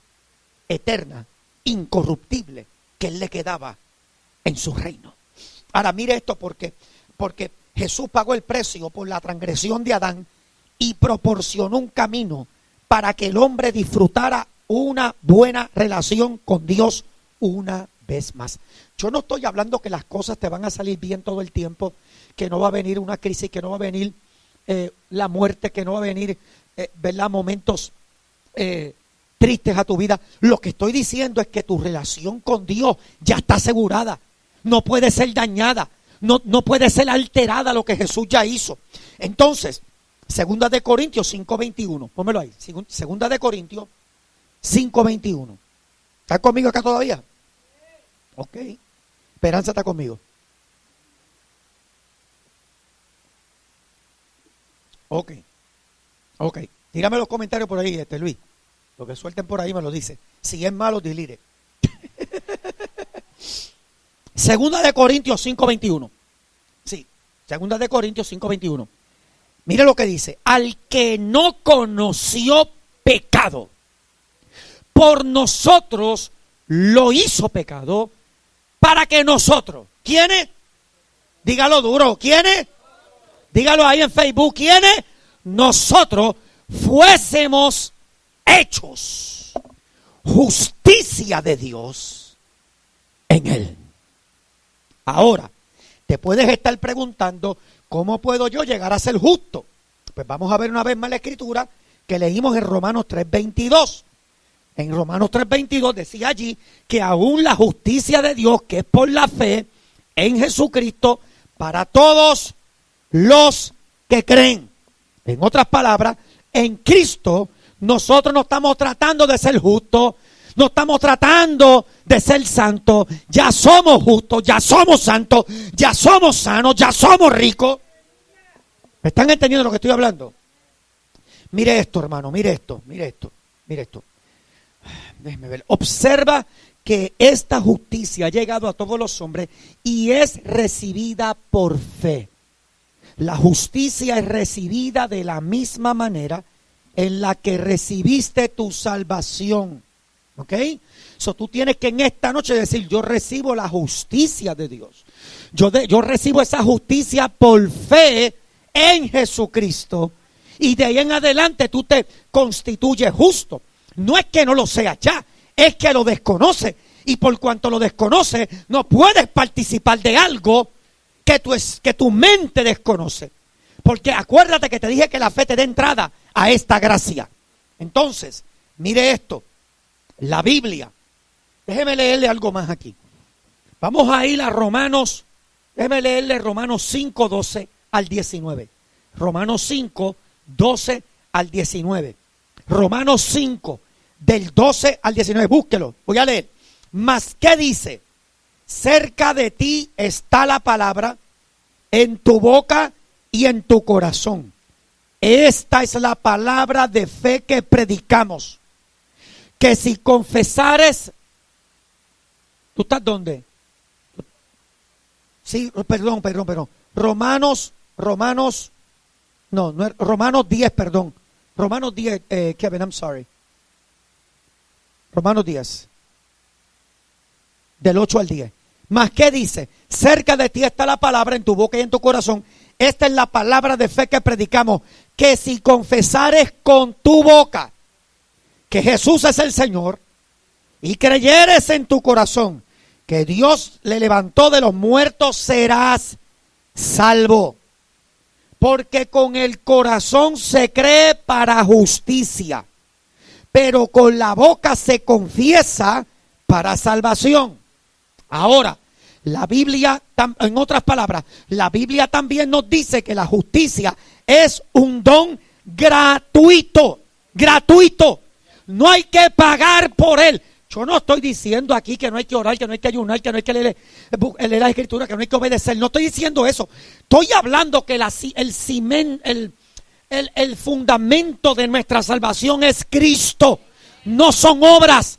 eterna, incorruptible, que él le quedaba en su reino. Ahora mire esto porque Jesús pagó el precio por la transgresión de Adán y proporcionó un camino para que el hombre disfrutara una buena relación con Dios una vez más. Yo no estoy hablando que las cosas te van a salir bien todo el tiempo, que no va a venir una crisis, que no va a venir la muerte, que no va a venir momentos tristes a tu vida. Lo que estoy diciendo es que tu relación con Dios ya está asegurada. No puede ser dañada. No puede ser alterada lo que Jesús ya hizo. Entonces, 2 de Corintios 5:21. Pónmelo ahí. 2 de Corintios 5:21. ¿Estás conmigo acá todavía? Ok. Esperanza está conmigo. Ok. Tírame los comentarios por ahí, Luis. Lo que suelten por ahí me lo dice. Si es malo, delete. 2 de Corintios 5:21. Sí, 2 de Corintios 5:21. Mire lo que dice. Al que no conoció pecado, por nosotros lo hizo pecado, para que nosotros, ¿quiénes? Dígalo duro, ¿quiénes? Dígalo ahí en Facebook, ¿quiénes? Nosotros fuésemos hechos justicia de Dios en él. Ahora, te puedes estar preguntando, ¿cómo puedo yo llegar a ser justo? Pues vamos a ver una vez más la escritura que leímos en Romanos 3:22. En Romanos 3:22 decía allí que aún la justicia de Dios, que es por la fe en Jesucristo, para todos los que creen. En otras palabras, en Cristo nosotros no estamos tratando de ser justos, no estamos tratando de ser santos, ya somos justos, ya somos santos, ya somos sanos, ya somos ricos. ¿Me están entendiendo lo que estoy hablando? Mire esto, hermano, mire esto. Déjeme ver. Observa que esta justicia ha llegado a todos los hombres y es recibida por fe. La justicia es recibida de la misma manera en la que recibiste tu salvación. ¿Ok? So, tú tienes que en esta noche decir, yo recibo la justicia de Dios. Yo recibo esa justicia por fe en Jesucristo. Y de ahí en adelante tú te constituyes justo. No es que no lo seas ya, es que lo desconoces. Y por cuanto lo desconoces, no puedes participar de algo que tu mente desconoce. Porque acuérdate que te dije que la fe te da entrada a esta gracia. Entonces, mire esto. La Biblia. Déjeme leerle algo más aquí. Vamos a ir a Romanos. Déjeme leerle Romanos 5:12 al 19. Romanos 5:12 al 19. Romanos 5, del 12 al 19. Búsquelo. Voy a leer. Mas, ¿qué dice? Cerca de ti está la palabra, en tu boca y en tu corazón. Esta es la palabra de fe que predicamos. Que si confesares, ¿tú estás dónde? Sí, perdón. Romanos 10, perdón. Romanos 10, Kevin, I'm sorry. Romanos 10, del 8 al 10. Mas, ¿qué dice? Cerca de ti está la palabra, en tu boca y en tu corazón. Esta es la palabra de fe que predicamos. Que si confesares con tu boca que Jesús es el Señor y creyeres en tu corazón que Dios le levantó de los muertos, serás salvo. Porque con el corazón se cree para justicia, pero con la boca se confiesa para salvación. Ahora, la Biblia, en otras palabras, la Biblia también nos dice que la justicia es un don gratuito. Gratuito. No hay que pagar por él. Yo no estoy diciendo aquí que no hay que orar, que no hay que ayunar, que no hay que leer la escritura, que no hay que obedecer. No estoy diciendo eso. Estoy hablando que el fundamento de nuestra salvación es Cristo. No son obras.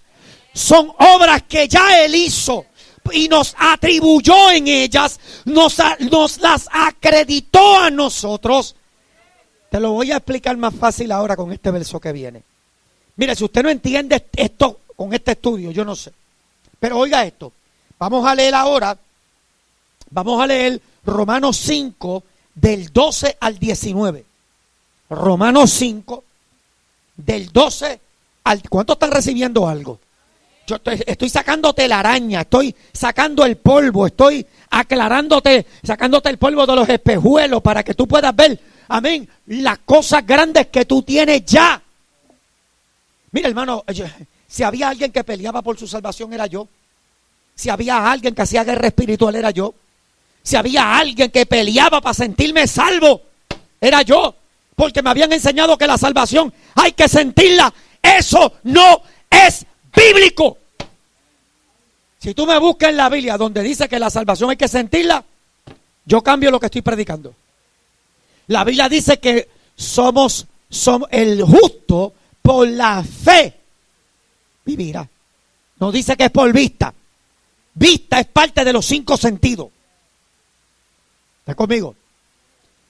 Son obras que ya Él hizo y nos atribuyó en ellas, nos las acreditó a nosotros. Te lo voy a explicar más fácil ahora con este verso que viene. Mire, si usted no entiende esto con este estudio, yo no sé. Pero oiga esto. Vamos a leer ahora. Vamos a leer Romanos 5 del 12 al 19. Romanos 5 del 12 al... ¿Cuántos están recibiendo algo? Yo estoy sacándote la araña, estoy sacando el polvo, estoy aclarándote, sacándote el polvo de los espejuelos para que tú puedas ver, amén, las cosas grandes que tú tienes ya. Mira, hermano, si había alguien que peleaba por su salvación era yo. Si había alguien que hacía guerra espiritual era yo. Si había alguien que peleaba para sentirme salvo era yo. Porque me habían enseñado que la salvación hay que sentirla. Eso no es bíblico. Si tú me buscas en la Biblia donde dice que la salvación hay que sentirla, yo cambio lo que estoy predicando. La Biblia dice que somos el justo por la fe vivirá. No dice que es por vista. Vista es parte de los 5 sentidos. ¿Está conmigo?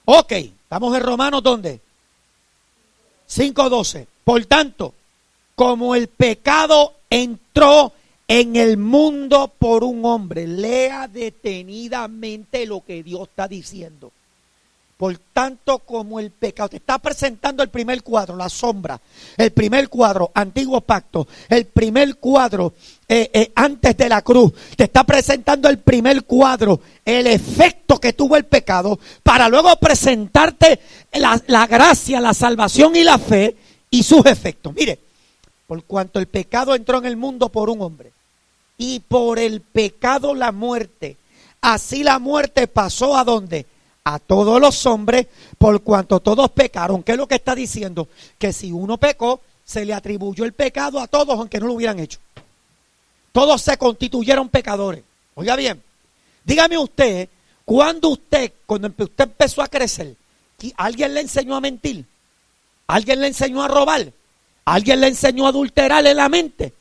Ok, estamos en Romanos, ¿dónde? 5:12. Por tanto, como el pecado entró en el mundo por un hombre, lea detenidamente lo que Dios está diciendo. Por tanto, como el pecado, te está presentando el primer cuadro, la sombra, el primer cuadro, antiguo pacto, el primer cuadro, antes de la cruz, te está presentando el primer cuadro, el efecto que tuvo el pecado, para luego presentarte la gracia, la salvación y la fe y sus efectos. Mire, por cuanto el pecado entró en el mundo por un hombre, y por el pecado la muerte, así la muerte pasó ¿a dónde? A todos los hombres, por cuanto todos pecaron. ¿Qué es lo que está diciendo? Que si uno pecó, se le atribuyó el pecado a todos, aunque no lo hubieran hecho. Todos se constituyeron pecadores. Oiga bien, dígame usted, cuando usted empezó a crecer, ¿alguien le enseñó a mentir? ¿Alguien le enseñó a robar? ¿Alguien le enseñó a adulterar en la mente?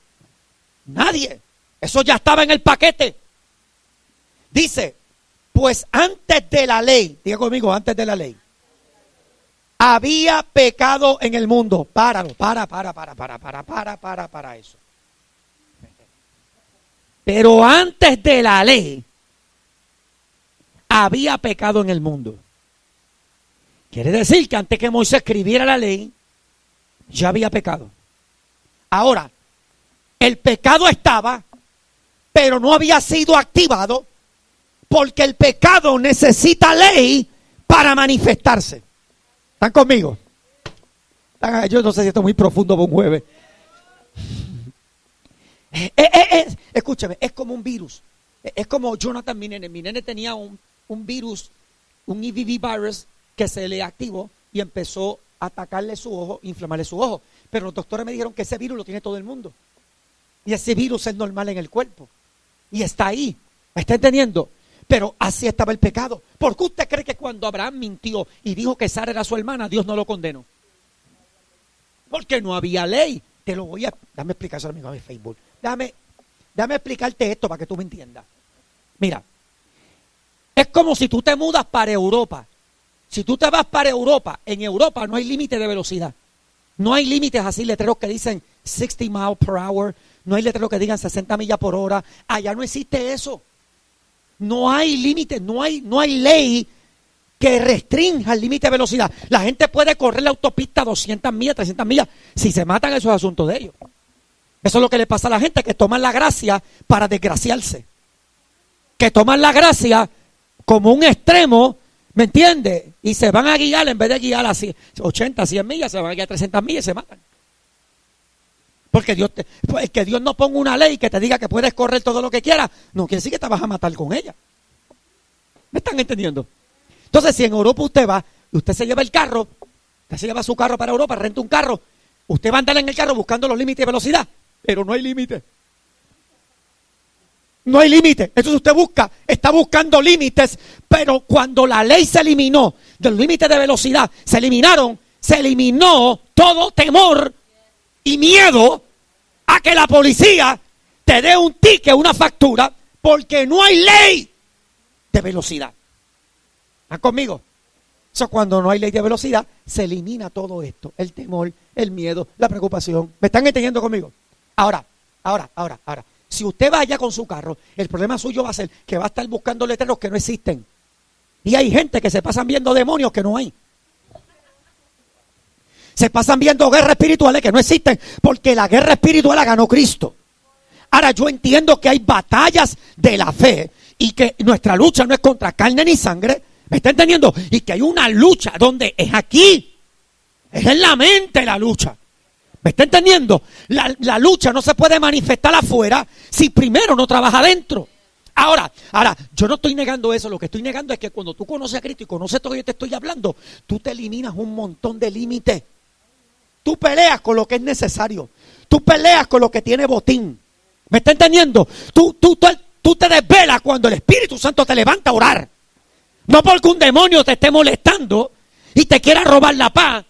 Nadie. Eso ya estaba en el paquete. Dice, pues antes de la ley, diga conmigo, antes de la ley, había pecado en el mundo. Para eso. Pero antes de la ley, había pecado en el mundo. Quiere decir que antes que Moisés escribiera la ley, ya había pecado. Ahora, el pecado estaba, pero no había sido activado, porque el pecado necesita ley para manifestarse. ¿Están conmigo? Yo no sé si esto es muy profundo para un jueves. Escúchame, es como un virus. Es como Jonathan, mi nene. Mi nene tenía un virus, un EBV virus, que se le activó y empezó a atacarle su ojo, inflamarle su ojo. Pero los doctores me dijeron que ese virus lo tiene todo el mundo. Y ese virus es normal en el cuerpo. Y está ahí. ¿Me está entendiendo? Pero así estaba el pecado. ¿Por qué usted cree que cuando Abraham mintió y dijo que Sara era su hermana, Dios no lo condenó? Porque no había ley. Te lo voy a... Dame explicación, amigo, a mi Facebook. Dame explicarte esto para que tú me entiendas. Mira, es como si tú te mudas para Europa. Si tú te vas para Europa, en Europa no hay límite de velocidad. No hay límites así, letreros que dicen 60 miles per hour. No hay letreros que digan 60 millas por hora. Allá no existe eso. No hay límite, no hay ley que restrinja el límite de velocidad. La gente puede correr la autopista 200 millas, 300 millas. Si se matan, eso es asunto de ellos. Eso es lo que le pasa a la gente, que toman la gracia para desgraciarse. Que toman la gracia como un extremo, ¿me entiendes? Y se van a guiar, en vez de guiar a 80, 100 millas, se van a guiar a 300 millas y se matan. Porque que Dios no ponga una ley que te diga que puedes correr todo lo que quieras, no quiere decir que te vas a matar con ella. ¿Me están entendiendo? Entonces, si en Europa usted va, y usted se lleva el carro, usted se lleva su carro para Europa, renta un carro, usted va a andar en el carro buscando los límites de velocidad, pero no hay límite. No hay límite. Entonces usted está buscando límites, pero cuando la ley se eliminó del límite de velocidad, se eliminó todo temor y miedo a que la policía te dé un ticket, una factura, porque no hay ley de velocidad. ¿Están conmigo? Eso, cuando no hay ley de velocidad, se elimina todo esto, el temor, el miedo, la preocupación. ¿Me están entendiendo conmigo? Ahora. Si usted vaya con su carro, el problema suyo va a ser que va a estar buscando letreros que no existen. Y hay gente que se pasan viendo demonios que no hay. Se pasan viendo guerras espirituales que no existen, porque la guerra espiritual la ganó Cristo. Ahora, yo entiendo que hay batallas de la fe y que nuestra lucha no es contra carne ni sangre. ¿Me está entendiendo? Y que hay una lucha donde es aquí. Es en la mente la lucha. ¿Me está entendiendo? La lucha no se puede manifestar afuera si primero no trabaja adentro. Ahora, yo no estoy negando eso. Lo que estoy negando es que cuando tú conoces a Cristo y conoces todo lo que te estoy hablando, tú te eliminas un montón de límites. Tú peleas con lo que es necesario. Tú peleas con lo que tiene botín. ¿Me está entendiendo? Tú te desvelas cuando el Espíritu Santo te levanta a orar. No porque un demonio te esté molestando y te quiera robar la paz.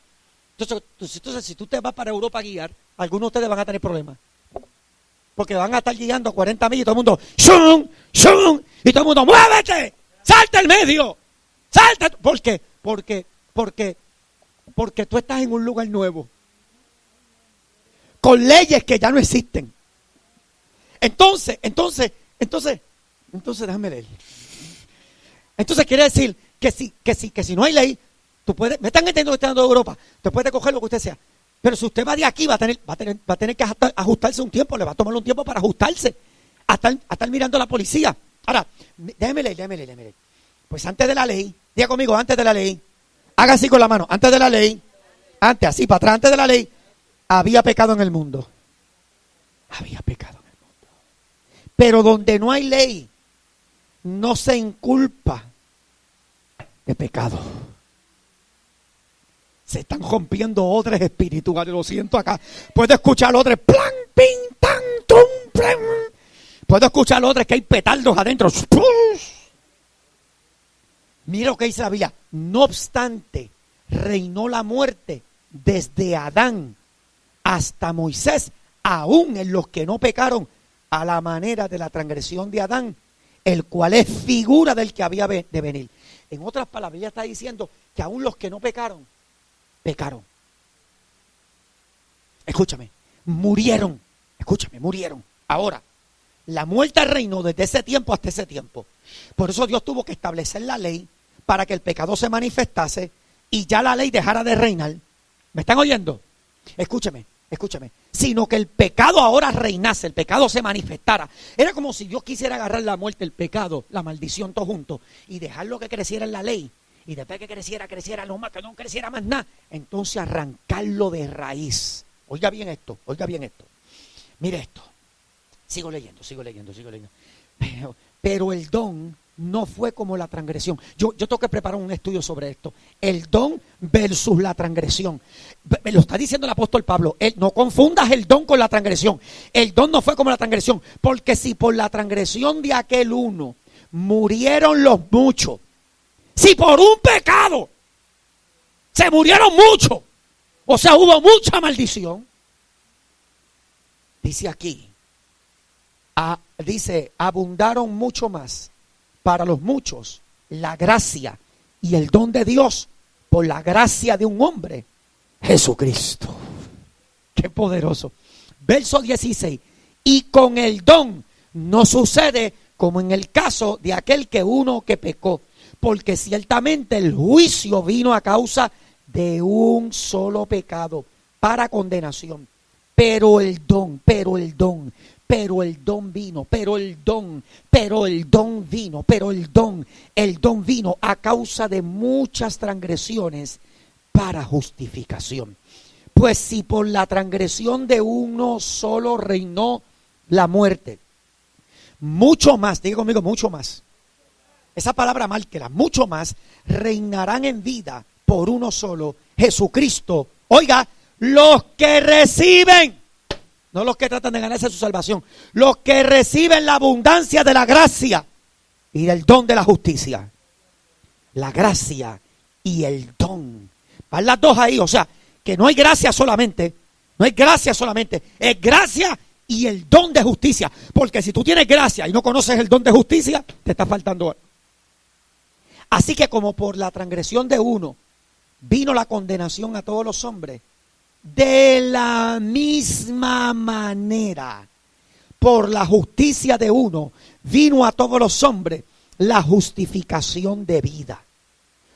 Entonces, si tú te vas para Europa a guiar, algunos de ustedes van a tener problemas. Porque van a estar guiando 40 millas y todo el mundo, ¡shum! ¡shum! Y todo el mundo, ¡muévete! ¡Salta al medio! ¡Salta! ¿Por qué? Porque tú estás en un lugar nuevo. Con leyes que ya no existen. Entonces, déjame leer. Entonces quiere decir que si no hay ley, tú puedes, me están entendiendo que están en Europa, usted puede coger lo que usted sea. Pero si usted va de aquí, va a tener que ajustarse un tiempo, le va a tomar un tiempo para ajustarse, a estar mirando a la policía. Ahora, déjeme leer. Pues antes de la ley, diga conmigo, antes de la ley, haga así con la mano, antes de la ley, así para atrás, antes de la ley, había pecado en el mundo. Había pecado en el mundo. Pero donde no hay ley, no se inculpa de pecado. Se están rompiendo odres espirituales, lo siento acá. Puedo escuchar odres, plan, pin, tan, tum, plan. Puedo escuchar odres que hay petardos adentro. Mira lo que dice la Biblia. No obstante, reinó la muerte desde Adán hasta Moisés, aún en los que no pecaron a la manera de la transgresión de Adán, el cual es figura del que había de venir. En otras palabras, ella está diciendo que aún los que no pecaron. Escúchame, murieron. Ahora, la muerte reinó desde ese tiempo hasta ese tiempo. Por eso Dios tuvo que establecer la ley para que el pecado se manifestase y ya la ley dejara de reinar. ¿Me están oyendo? Escúchame. Sino que el pecado ahora reinase, el pecado se manifestara. Era como si Dios quisiera agarrar la muerte, el pecado, la maldición, todo junto y dejarlo que creciera en la ley. Y después que creciera lo más, que no creciera más nada. Entonces arrancarlo de raíz. Oiga bien esto. Mire esto. Sigo leyendo. Pero el don no fue como la transgresión. Yo tengo que preparar un estudio sobre esto. El don versus la transgresión. Lo está diciendo el apóstol Pablo. No confundas el don con la transgresión. El don no fue como la transgresión. Porque si por la transgresión de aquel uno murieron los muchos, si por un pecado se murieron muchos, o sea, hubo mucha maldición, dice aquí, abundaron mucho más para los muchos la gracia y el don de Dios por la gracia de un hombre, Jesucristo. Qué poderoso. Verso 16. Y con el don no sucede como en el caso de aquel que pecó, porque ciertamente el juicio vino a causa de un solo pecado para condenación. Pero el don vino a causa de muchas transgresiones para justificación. Pues si por la transgresión de uno solo reinó la muerte, mucho más, diga conmigo, mucho más. Esa palabra márquela, mucho más reinarán en vida por uno solo, Jesucristo. Oiga, los que reciben No los que tratan de ganarse su salvación. Los que reciben la abundancia de la gracia y del don de la justicia. La gracia y el don. Van las dos ahí, o sea, que no hay gracia solamente. No hay gracia solamente. Es gracia y el don de justicia. Porque si tú tienes gracia y no conoces el don de justicia, te está faltando algo. Así que como por la transgresión de uno vino la condenación a todos los hombres, de la misma manera, por la justicia de uno, vino a todos los hombres la justificación de vida.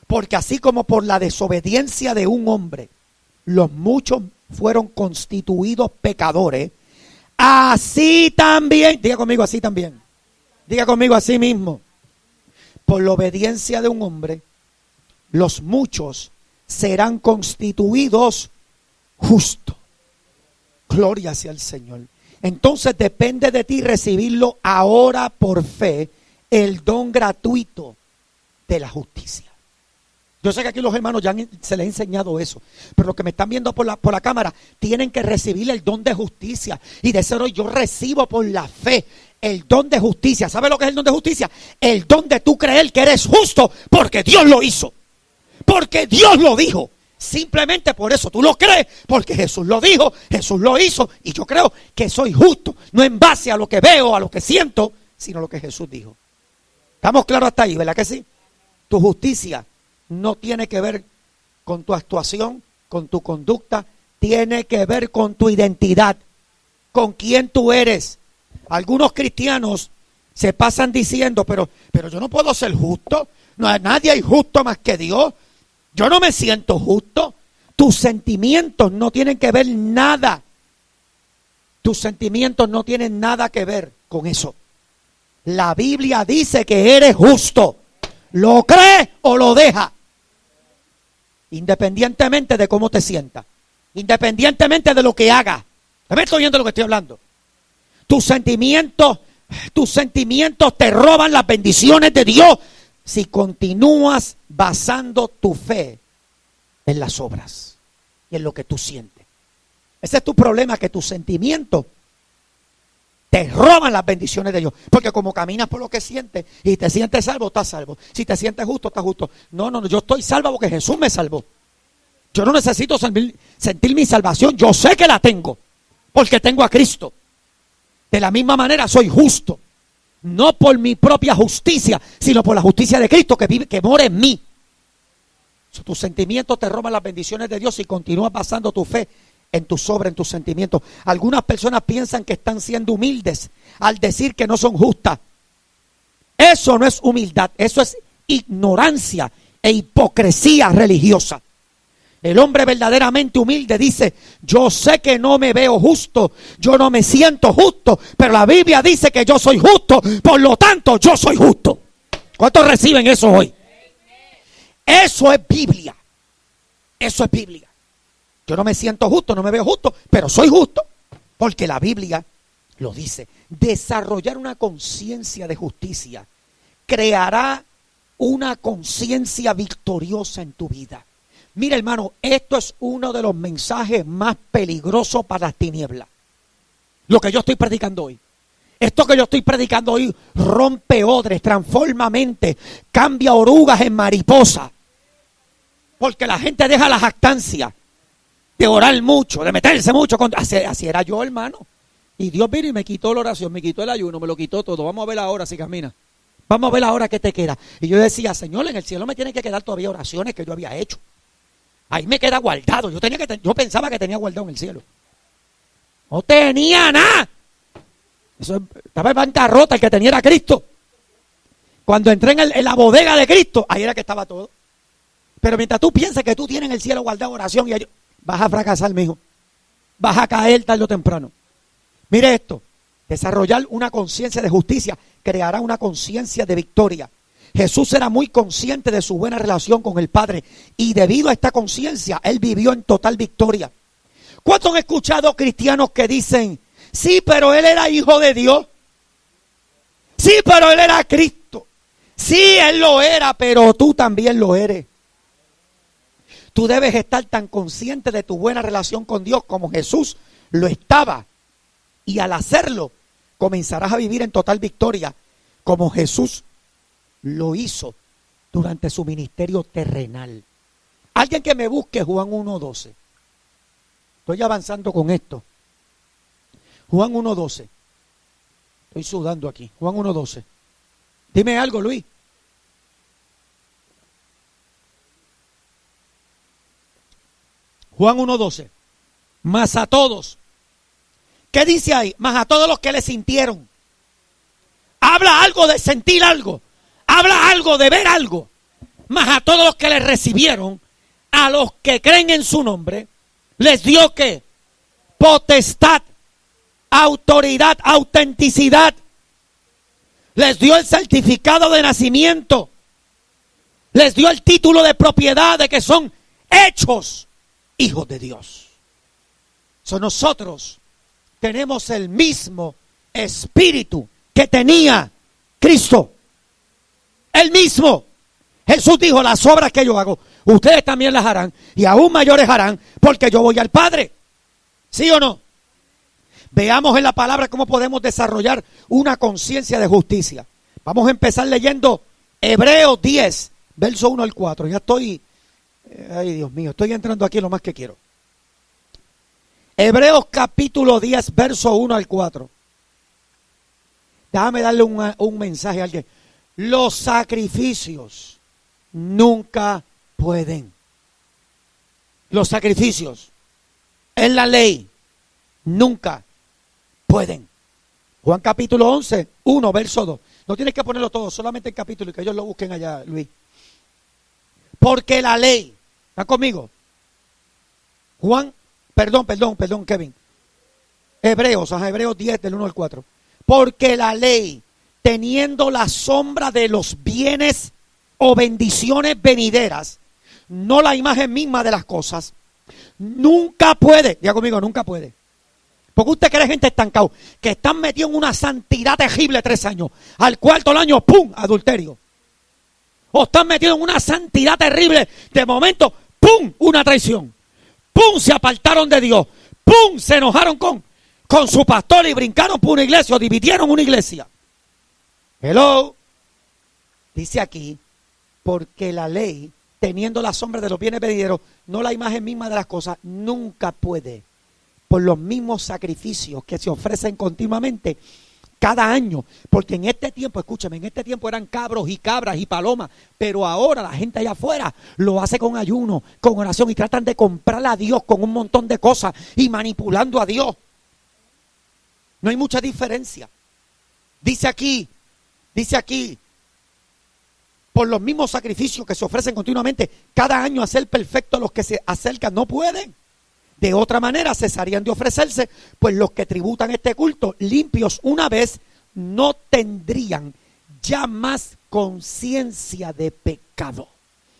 Porque así como por la desobediencia de un hombre, los muchos fueron constituidos pecadores, así también, diga conmigo así también, diga conmigo así mismo, por la obediencia de un hombre, los muchos serán constituidos justos. Gloria sea al Señor. Entonces depende de ti recibirlo ahora por fe, el don gratuito de la justicia. Yo sé que aquí los hermanos ya se les ha enseñado eso, pero los que me están viendo por la cámara tienen que recibir el don de justicia. Y de ser hoy yo recibo por la fe el don de justicia. ¿Sabe lo que es el don de justicia? El don de tú creer que eres justo porque Dios lo hizo. Porque Dios lo dijo. Simplemente por eso tú lo crees, porque Jesús lo dijo, Jesús lo hizo, y yo creo que soy justo, no en base a lo que veo, a lo que siento, sino a lo que Jesús dijo. ¿Estamos claros hasta ahí, verdad que sí? Tu justicia no tiene que ver con tu actuación, con tu conducta, tiene que ver con tu identidad, con quién tú eres. Algunos cristianos se pasan diciendo, pero yo no puedo ser justo, no, nadie hay justo más que Dios. Yo no me siento justo. Tus sentimientos no tienen que ver nada. Tus sentimientos no tienen nada que ver con eso. La Biblia dice que eres justo. ¿Lo crees o lo dejas? Independientemente de cómo te sientas. Independientemente de lo que hagas. ¿Me estoy oyendo lo que estoy hablando? Tus sentimientos te roban las bendiciones de Dios si continúas basando tu fe en las obras y en lo que tú sientes. Ese es tu problema, que tus sentimientos te roban las bendiciones de Dios. Porque como caminas por lo que sientes y te sientes salvo, estás salvo. Si te sientes justo, estás justo. No, yo estoy salvo porque Jesús me salvó. Yo no necesito sentir mi salvación. Yo sé que la tengo porque tengo a Cristo. De la misma manera soy justo. No por mi propia justicia, sino por la justicia de Cristo que mora en mí. Tus sentimientos te roban las bendiciones de Dios y continúas basando tu fe en tus obras, en tus sentimientos. Algunas personas piensan que están siendo humildes al decir que no son justas. Eso no es humildad, eso es ignorancia e hipocresía religiosa. El hombre verdaderamente humilde dice, yo sé que no me veo justo, yo no me siento justo, pero la Biblia dice que yo soy justo, por lo tanto yo soy justo. ¿Cuántos reciben eso hoy? Eso es Biblia. Eso es Biblia. Yo no me siento justo, no me veo justo, pero soy justo, porque la Biblia lo dice. Desarrollar una conciencia de justicia creará una conciencia victoriosa en tu vida. Mira, hermano, esto es uno de los mensajes más peligrosos para las tinieblas. Lo que yo estoy predicando hoy. Esto que yo estoy predicando hoy rompe odres, transforma mente, cambia orugas en mariposas. Porque la gente deja la jactancia de orar mucho, de meterse mucho. Así era yo, hermano. Y Dios vino y me quitó la oración, me quitó el ayuno, me lo quitó todo. Vamos a ver ahora si camina. Vamos a ver ahora qué te queda. Y yo decía, Señor, en el cielo me tienen que quedar todavía oraciones que yo había hecho. Ahí me queda guardado. Yo pensaba que tenía guardado en el cielo. No tenía nada. Estaba en bancarrota, el que tenía era Cristo. Cuando entré en la bodega de Cristo, ahí era que estaba todo. Pero mientras tú pienses que tú tienes en el cielo guardado oración, vas a fracasar, mijo. Vas a caer tarde o temprano. Mire esto. Desarrollar una conciencia de justicia creará una conciencia de victoria. Jesús era muy consciente de su buena relación con el Padre y debido a esta conciencia, Él vivió en total victoria. ¿Cuántos han escuchado cristianos que dicen, sí, pero Él era hijo de Dios? Sí, pero Él era Cristo. Sí, Él lo era, pero tú también lo eres. Tú debes estar tan consciente de tu buena relación con Dios como Jesús lo estaba Y al hacerlo, comenzarás a vivir en total victoria, como Jesús lo hizo durante su ministerio terrenal. Alguien que me busque Juan 1:12. Estoy avanzando con esto. Juan 1:12. Estoy sudando aquí. Juan 1:12. Dime algo, Luis. Juan 1:12. Mas a todos. ¿Qué dice ahí? Mas a todos los que le sintieron. Habla algo de sentir algo. Habla algo de ver algo. Mas a todos los que le recibieron, a los que creen en su nombre, les dio ¿qué? Potestad, autoridad, autenticidad. Les dio el certificado de nacimiento. Les dio el título de propiedad de que son hechos hijos de Dios. Nosotros tenemos el mismo espíritu que tenía Cristo. El mismo. Jesús dijo, las obras que yo hago, ustedes también las harán, y aún mayores harán, porque yo voy al Padre. ¿Sí o no? Veamos en la palabra cómo podemos desarrollar una conciencia de justicia. Vamos a empezar leyendo Hebreos 10, verso 1 al 4. Ya estoy, ay Dios mío, estoy entrando aquí lo más que quiero. Hebreos capítulo 10, verso 1 al 4. Déjame darle un mensaje a alguien. Los sacrificios nunca pueden. Los sacrificios en la ley nunca pueden. Juan capítulo 11, 1, verso 2. No tienes que ponerlo todo, solamente el capítulo y que ellos lo busquen allá, Luis. Porque la ley, ¿están conmigo? Perdón, Kevin. Hebreos 10 del 1 al 4. Porque la ley, teniendo la sombra de los bienes o bendiciones venideras, no la imagen misma de las cosas, nunca puede, diga conmigo, nunca puede. Porque usted cree gente estancado, que están metidos en una santidad terrible 3 años, al cuarto año, ¡pum!, adulterio. O están metidos en una santidad terrible, de momento, ¡pum!, una traición. ¡Pum!, se apartaron de Dios. ¡Pum!, se enojaron con su pastor y brincaron por una iglesia o dividieron una iglesia. Hello. Dice aquí, porque la ley, teniendo la sombra de los bienes venideros, no la imagen misma de las cosas, nunca puede, por los mismos sacrificios que se ofrecen continuamente cada año, porque en este tiempo, escúchame, en este tiempo eran cabros y cabras y palomas, pero ahora la gente allá afuera lo hace con ayuno, con oración, y tratan de comprarle a Dios con un montón de cosas y manipulando a Dios. No hay mucha diferencia. Dice aquí, por los mismos sacrificios que se ofrecen continuamente cada año, hacer perfecto a los que se acercan, no pueden. De otra manera cesarían de ofrecerse, pues los que tributan este culto, limpios una vez, no tendrían ya más conciencia de pecado.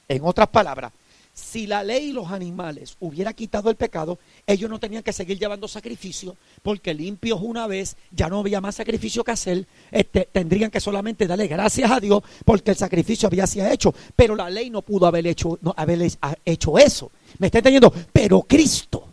En otras palabras, si la ley y los animales hubiera quitado el pecado, ellos no tenían que seguir llevando sacrificios, porque limpios una vez, ya no había más sacrificio que hacer. Tendrían que solamente darle gracias a Dios, porque el sacrificio había sido hecho, pero la ley no pudo haber hecho eso. ¿Me está entendiendo? Pero Cristo,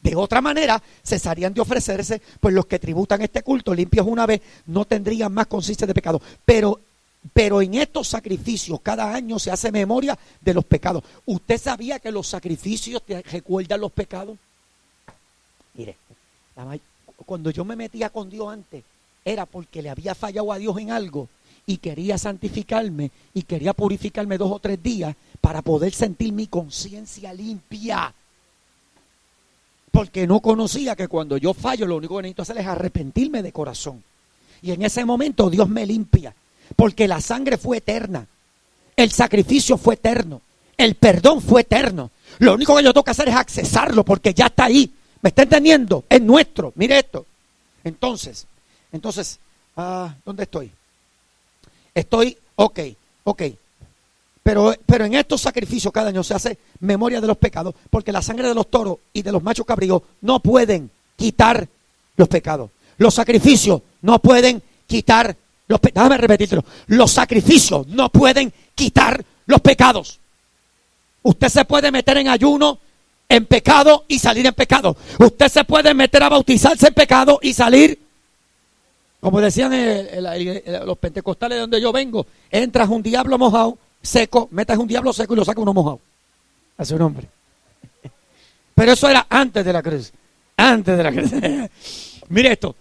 de otra manera, cesarían de ofrecerse, pues los que tributan este culto, limpios una vez, no tendrían más conciencia de pecado. Pero en estos sacrificios, cada año se hace memoria de los pecados. ¿Usted sabía que los sacrificios te recuerdan los pecados? Mire, cuando yo me metía con Dios antes, era porque le había fallado a Dios en algo y quería santificarme y quería purificarme 2 o 3 días para poder sentir mi conciencia limpia. Porque no conocía que cuando yo fallo, lo único que necesito hacer es arrepentirme de corazón. Y en ese momento Dios me limpia. Porque la sangre fue eterna. El sacrificio fue eterno. El perdón fue eterno. Lo único que yo tengo que hacer es accesarlo porque ya está ahí. ¿Me está entendiendo? Es nuestro. Mire esto. Entonces, ¿dónde estoy? Ok. Pero en estos sacrificios cada año se hace memoria de los pecados, porque la sangre de los toros y de los machos cabríos no pueden quitar los pecados. Los sacrificios no pueden quitar los pecados. Déjame repetírtelo. Los sacrificios no pueden quitar los pecados. Usted se puede meter en ayuno, en pecado y salir en pecado. Usted se puede meter a bautizarse en pecado y salir, como decían los pentecostales de donde yo vengo, entras un diablo mojado, seco, metas un diablo seco y lo saca uno mojado. A su nombre. Pero eso era antes de la cruz. Antes de la cruz. Mire esto.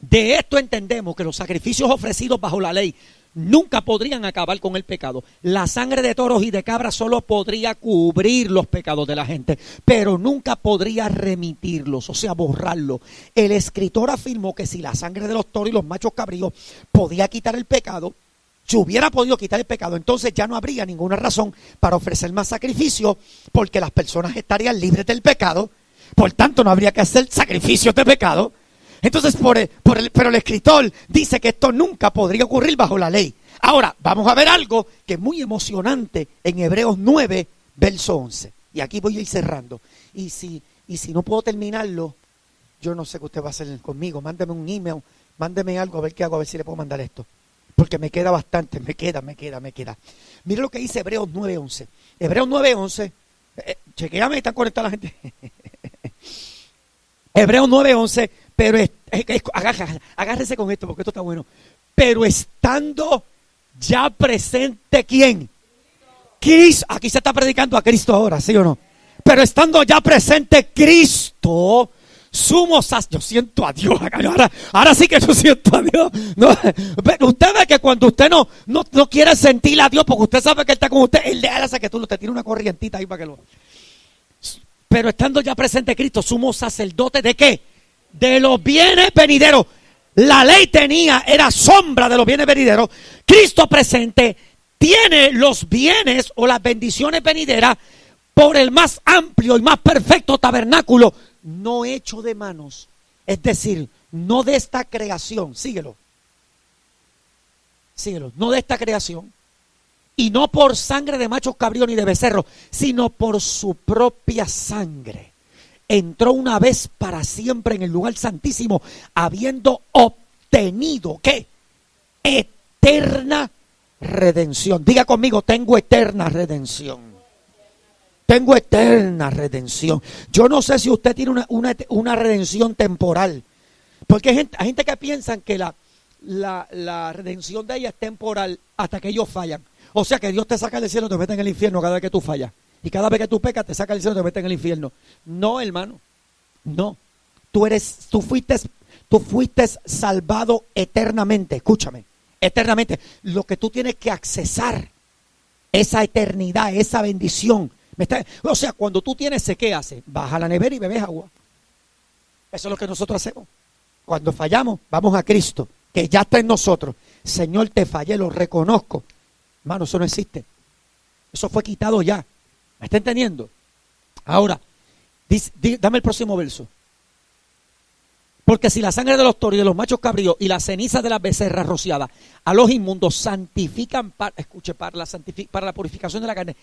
De esto entendemos que los sacrificios ofrecidos bajo la ley nunca podrían acabar con el pecado. La sangre de toros y de cabras solo podría cubrir los pecados de la gente, pero nunca podría remitirlos, o sea, borrarlos. El escritor afirmó que si la sangre de los toros y los machos cabríos podía quitar el pecado, si hubiera podido quitar el pecado, entonces ya no habría ninguna razón para ofrecer más sacrificios, porque las personas estarían libres del pecado. Por tanto, no habría que hacer sacrificios de pecado. Entonces, pero el escritor dice que esto nunca podría ocurrir bajo la ley. Ahora, vamos a ver algo que es muy emocionante en Hebreos 9, verso 11. Y aquí voy a ir cerrando. Y si no puedo terminarlo, yo no sé qué usted va a hacer conmigo. Mándeme un email, mándeme algo, a ver qué hago, a ver si le puedo mandar esto. Porque me queda bastante, me queda. Mire lo que dice Hebreos 9, 11. Hebreos 9, 11. Chequeame, está conectada la gente. Hebreos 9, 11. Pero agárrese con esto porque esto está bueno. Pero estando ya presente, ¿quién? Cristo. Aquí se está predicando a Cristo ahora, ¿sí o no? Pero estando ya presente Cristo, sumo sacerdote. Yo siento a Dios. Ahora sí que yo siento a Dios. No, usted ve que cuando usted no quiere sentir a Dios, porque usted sabe que Él está con usted, Él le hace que tú te tire una corrientita ahí para que lo... Pero estando ya presente Cristo, sumo sacerdote ¿de qué? De los bienes venideros. La ley era sombra de los bienes venideros. Cristo presente tiene los bienes o las bendiciones venideras por el más amplio y más perfecto tabernáculo, no hecho de manos. Es decir, no de esta creación. Síguelo, no de esta creación. Y no por sangre de machos cabríos ni de becerros, sino por su propia sangre. Entró una vez para siempre en el lugar santísimo, habiendo obtenido, ¿qué? Eterna redención. Diga conmigo, tengo eterna redención. Tengo eterna redención. Yo no sé si usted tiene una redención temporal. Porque hay gente que piensa que la redención de ella es temporal hasta que ellos fallan. O sea que Dios te saca del cielo y te mete en el infierno cada vez que tú fallas. Y cada vez que tú pecas te saca del cielo y te mete en el infierno. No, hermano. No. Tú fuiste salvado eternamente. Escúchame. Eternamente. Lo que tú tienes que accesar, esa eternidad, esa bendición. O sea, cuando tú tienes sed, ¿qué haces? Vas a la nevera y bebes agua. Eso es lo que nosotros hacemos. Cuando fallamos, vamos a Cristo, que ya está en nosotros. Señor, te fallé, lo reconozco. Hermano, eso no existe. Eso fue quitado ya. ¿Me está entendiendo? Ahora, dame el próximo verso. Porque si la sangre de los toros y de los machos cabríos y la ceniza de las becerras rociadas a los inmundos santifican, para la purificación de la carne.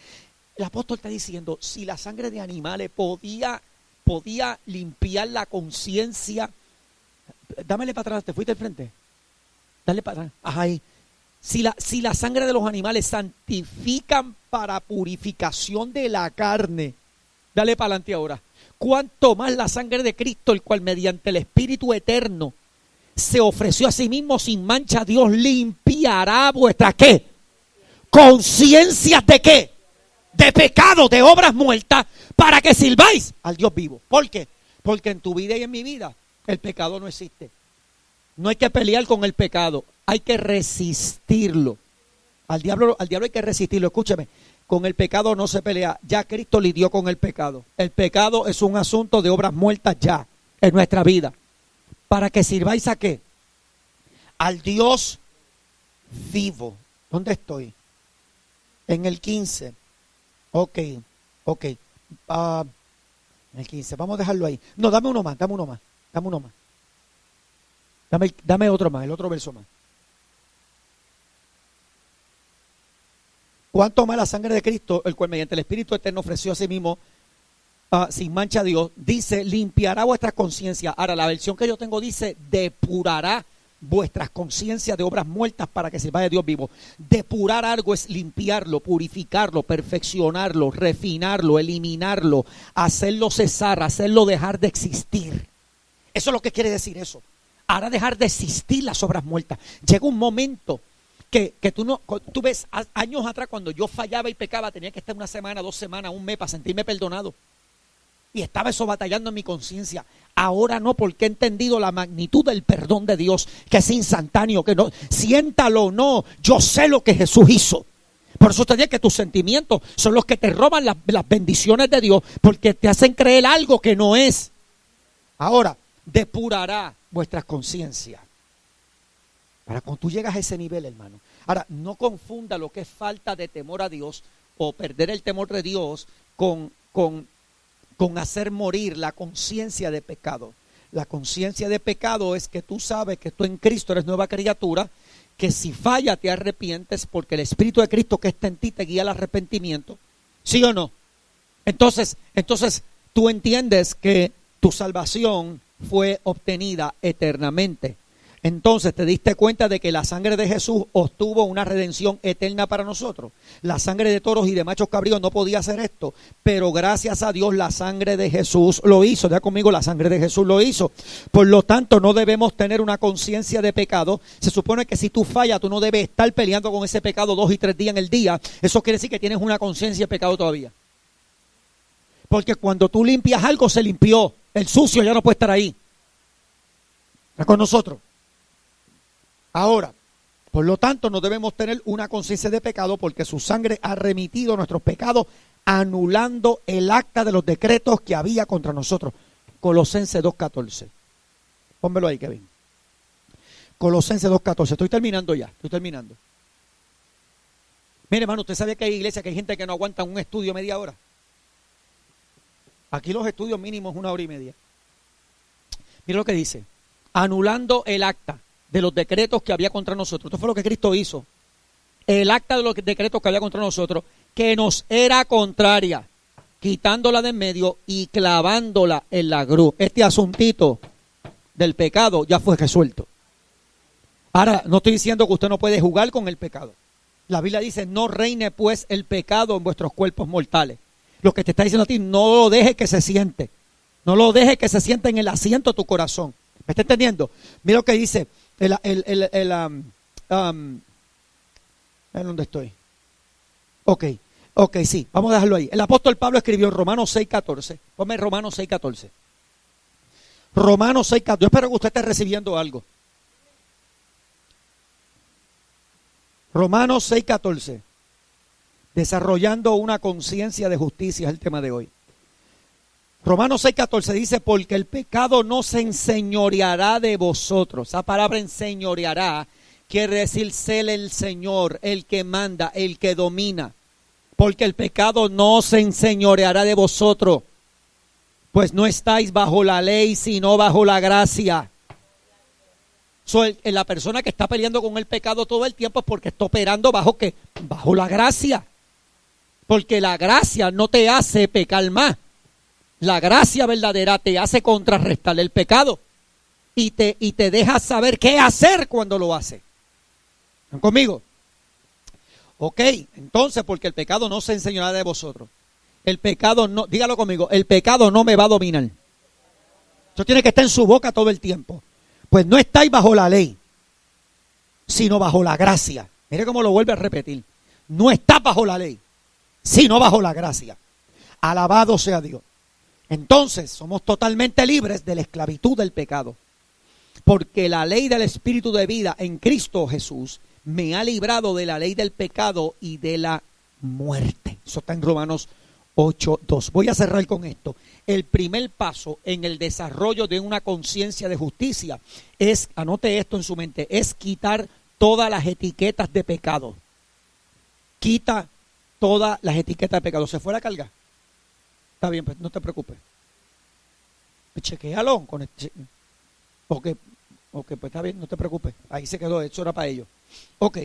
El apóstol está diciendo, si la sangre de animales podía limpiar la conciencia. Dámele para atrás, ¿te fuiste al frente? Dale para atrás. Ajá, ahí. Si la sangre de los animales santifican para purificación de la carne, dale para adelante ahora. Cuánto más la sangre de Cristo, el cual mediante el Espíritu eterno se ofreció a sí mismo sin mancha, Dios limpiará vuestras ¿qué? Conciencias de qué? De pecado, de obras muertas, para que sirváis al Dios vivo. ¿Por qué? Porque en tu vida y en mi vida el pecado no existe. No hay que pelear con el pecado, hay que resistirlo. Al diablo hay que resistirlo. Escúcheme, con el pecado no se pelea. Ya Cristo lidió con el pecado. El pecado es un asunto de obras muertas ya en nuestra vida. Para que sirváis ¿a qué? Al Dios vivo. ¿Dónde estoy? En el 15. Ok. En el 15. Vamos a dejarlo ahí. No, dame uno más. Dame otro más, el otro verso más. Cuánto más la sangre de Cristo, el cual mediante el Espíritu eterno ofreció a sí mismo sin mancha a Dios, dice, limpiará vuestra conciencia. Ahora, la versión que yo tengo dice, depurará vuestras conciencias de obras muertas para que sirváis a Dios vivo. Depurar algo es limpiarlo, purificarlo, perfeccionarlo, refinarlo, eliminarlo, hacerlo cesar, hacerlo dejar de existir. Eso es lo que quiere decir eso. Hará dejar de existir las obras muertas. Llega un momento que tú ves años atrás cuando yo fallaba y pecaba, tenía que estar una semana, 2 semanas, un mes para sentirme perdonado. Y estaba eso batallando en mi conciencia. Ahora no, porque he entendido la magnitud del perdón de Dios, que es instantáneo, que no, siéntalo o no, yo sé lo que Jesús hizo. Por eso te digo que tus sentimientos son los que te roban las bendiciones de Dios, porque te hacen creer algo que no es. Ahora, depurará vuestras conciencias. Para cuando tú llegas a ese nivel, hermano. Ahora, no confunda lo que es falta de temor a Dios o perder el temor de Dios con hacer morir la conciencia de pecado. La conciencia de pecado es que tú sabes que tú en Cristo eres nueva criatura, que si falla te arrepientes porque el Espíritu de Cristo que está en ti te guía al arrepentimiento. ¿Sí o no? Entonces tú entiendes que tu salvación fue obtenida eternamente. Entonces te diste cuenta de que la sangre de Jesús obtuvo una redención eterna para nosotros. La sangre de toros y de machos cabríos no podía hacer esto, pero gracias a Dios la sangre de Jesús lo hizo. Ya conmigo, la sangre de Jesús lo hizo. Por lo tanto, no debemos tener una conciencia de pecado. Se supone que si tú fallas, tú no debes estar peleando con ese pecado 2 y 3 días en el día. Eso quiere decir que tienes una conciencia de pecado todavía. Porque cuando tú limpias algo, se limpió. El sucio ya no puede estar ahí. ¿Está con nosotros? Ahora, por lo tanto, no debemos tener una conciencia de pecado porque su sangre ha remitido nuestros pecados, anulando el acta de los decretos que había contra nosotros. Colosenses 2:14. Pónmelo ahí, Kevin. Colosenses 2:14. Estoy terminando ya, Mire, hermano, usted sabe que hay iglesias, que hay gente que no aguanta un estudio media hora. Aquí los estudios mínimos 1 hora y media. Mire lo que dice. Anulando el acta de los decretos que había contra nosotros. Esto fue lo que Cristo hizo. El acta de los decretos que había contra nosotros, que nos era contraria, quitándola de en medio y clavándola en la cruz. Este asuntito del pecado ya fue resuelto. Ahora, no estoy diciendo que usted no puede jugar con el pecado. La Biblia dice, no reine pues el pecado en vuestros cuerpos mortales. Lo que te está diciendo a ti, no lo dejes que se siente. No lo dejes que se siente en el asiento de tu corazón. ¿Me está entendiendo? Mira lo que dice ¿dónde estoy? Ok, sí, vamos a dejarlo ahí. El apóstol Pablo escribió en Romanos 6:14. Ponme Romanos 6:14. Romanos 6:14. Yo espero que usted esté recibiendo algo. Romanos 6:14. Desarrollando una conciencia de justicia es el tema de hoy. Romanos 6:14 dice, porque el pecado no se enseñoreará de vosotros. Esa palabra enseñoreará quiere decir ser el Señor, el que manda, el que domina. Porque el pecado no se enseñoreará de vosotros, pues no estáis bajo la ley, sino bajo la gracia. La persona que está peleando con el pecado todo el tiempo es porque está operando bajo ¿qué? Bajo la gracia. Porque la gracia no te hace pecar más. La gracia verdadera te hace contrarrestar el pecado y te deja saber qué hacer cuando lo hace. ¿Están conmigo? Ok, entonces porque el pecado no se enseñará de vosotros. El pecado no, dígalo conmigo, el pecado no me va a dominar. Eso tiene que estar en su boca todo el tiempo. Pues no estáis bajo la ley, sino bajo la gracia. Mire cómo lo vuelve a repetir. No estás bajo la ley, sino bajo la gracia. Alabado sea Dios. Entonces somos totalmente libres de la esclavitud del pecado, porque la ley del Espíritu de vida en Cristo Jesús me ha librado de la ley del pecado y de la muerte. Eso está en Romanos 8:2. Voy a cerrar con esto. El primer paso en el desarrollo de una conciencia de justicia es, anote esto en su mente, es quitar todas las etiquetas de pecado. Quita todas las etiquetas de pecado. ¿Se fue la carga? Está bien, pues no te preocupes. Chequéalo con ok, pues está bien, no te preocupes. Ahí se quedó, eso era para ellos. Ok,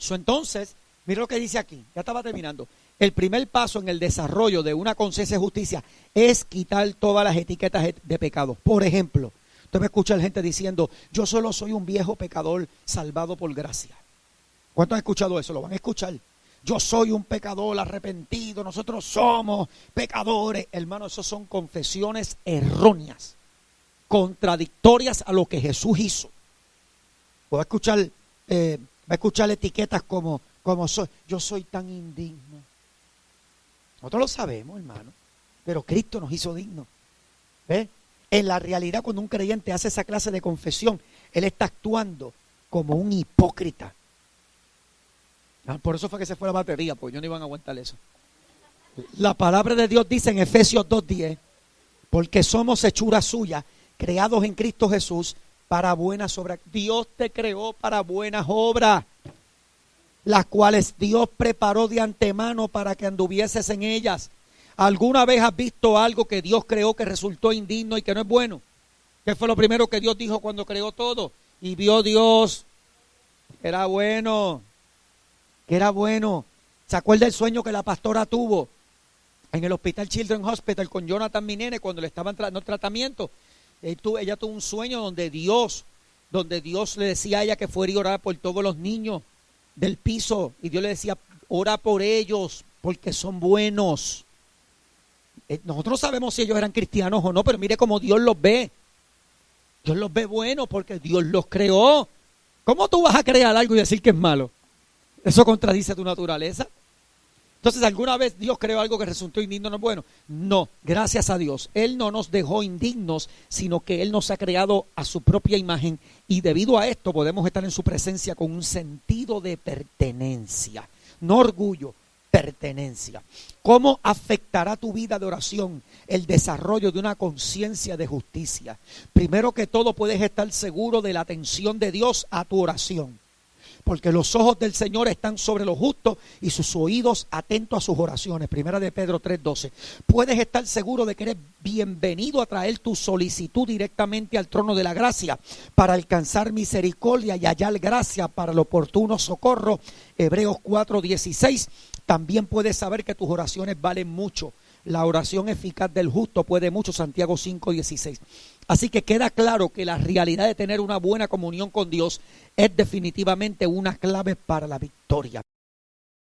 entonces, mira lo que dice aquí, ya estaba terminando. El primer paso en el desarrollo de una conciencia de justicia es quitar todas las etiquetas de pecado. Por ejemplo, Usted va a escuchar gente diciendo, yo solo soy un viejo pecador salvado por gracia. ¿Cuántos han escuchado eso? Lo van a escuchar. Yo soy un pecador arrepentido, nosotros somos pecadores. Hermano, eso son confesiones erróneas, contradictorias a lo que Jesús hizo. Va a escuchar etiquetas como soy. Yo soy tan indigno. Nosotros lo sabemos, hermano, pero Cristo nos hizo dignos. ¿Ve? En la realidad, cuando un creyente hace esa clase de confesión, él está actuando como un hipócrita. Por eso fue que se fue la batería, porque yo no iban a aguantar eso. La palabra de Dios dice en Efesios 2:10, porque somos hechura suya, creados en Cristo Jesús para buenas obras. Dios te creó para buenas obras, las cuales Dios preparó de antemano para que anduvieses en ellas. ¿Alguna vez has visto algo que Dios creó que resultó indigno y que no es bueno? ¿Qué fue lo primero que Dios dijo cuando creó todo? Y vio Dios que era bueno. Que era bueno. ¿Se acuerda el sueño que la pastora tuvo en el Hospital Children's Hospital con Jonathan, mi nene, cuando le estaban dando tratamiento? Ella tuvo un sueño donde Dios le decía a ella que fuera y orara por todos los niños del piso. Y Dios le decía, ora por ellos porque son buenos. Nosotros sabemos si ellos eran cristianos o no, pero mire cómo Dios los ve. Dios los ve buenos porque Dios los creó. ¿Cómo tú vas a crear algo y decir que es malo? ¿Eso contradice tu naturaleza? Entonces, ¿alguna vez Dios creó algo que resultó indigno no es bueno? No, gracias a Dios. Él no nos dejó indignos, sino que Él nos ha creado a su propia imagen y debido a esto podemos estar en su presencia con un sentido de pertenencia, no orgullo, pertenencia. ¿Cómo afectará tu vida de oración el desarrollo de una conciencia de justicia? Primero que todo, puedes estar seguro de la atención de Dios a tu oración. Porque los ojos del Señor están sobre los justos y sus oídos atentos a sus oraciones. Primera de Pedro 3:12. Puedes estar seguro de que eres bienvenido a traer tu solicitud directamente al trono de la gracia para alcanzar misericordia y hallar gracia para el oportuno socorro. Hebreos 4:16. También puedes saber que tus oraciones valen mucho. La oración eficaz del justo puede mucho, Santiago 5:16. Así que queda claro que la realidad de tener una buena comunión con Dios es definitivamente una clave para la victoria.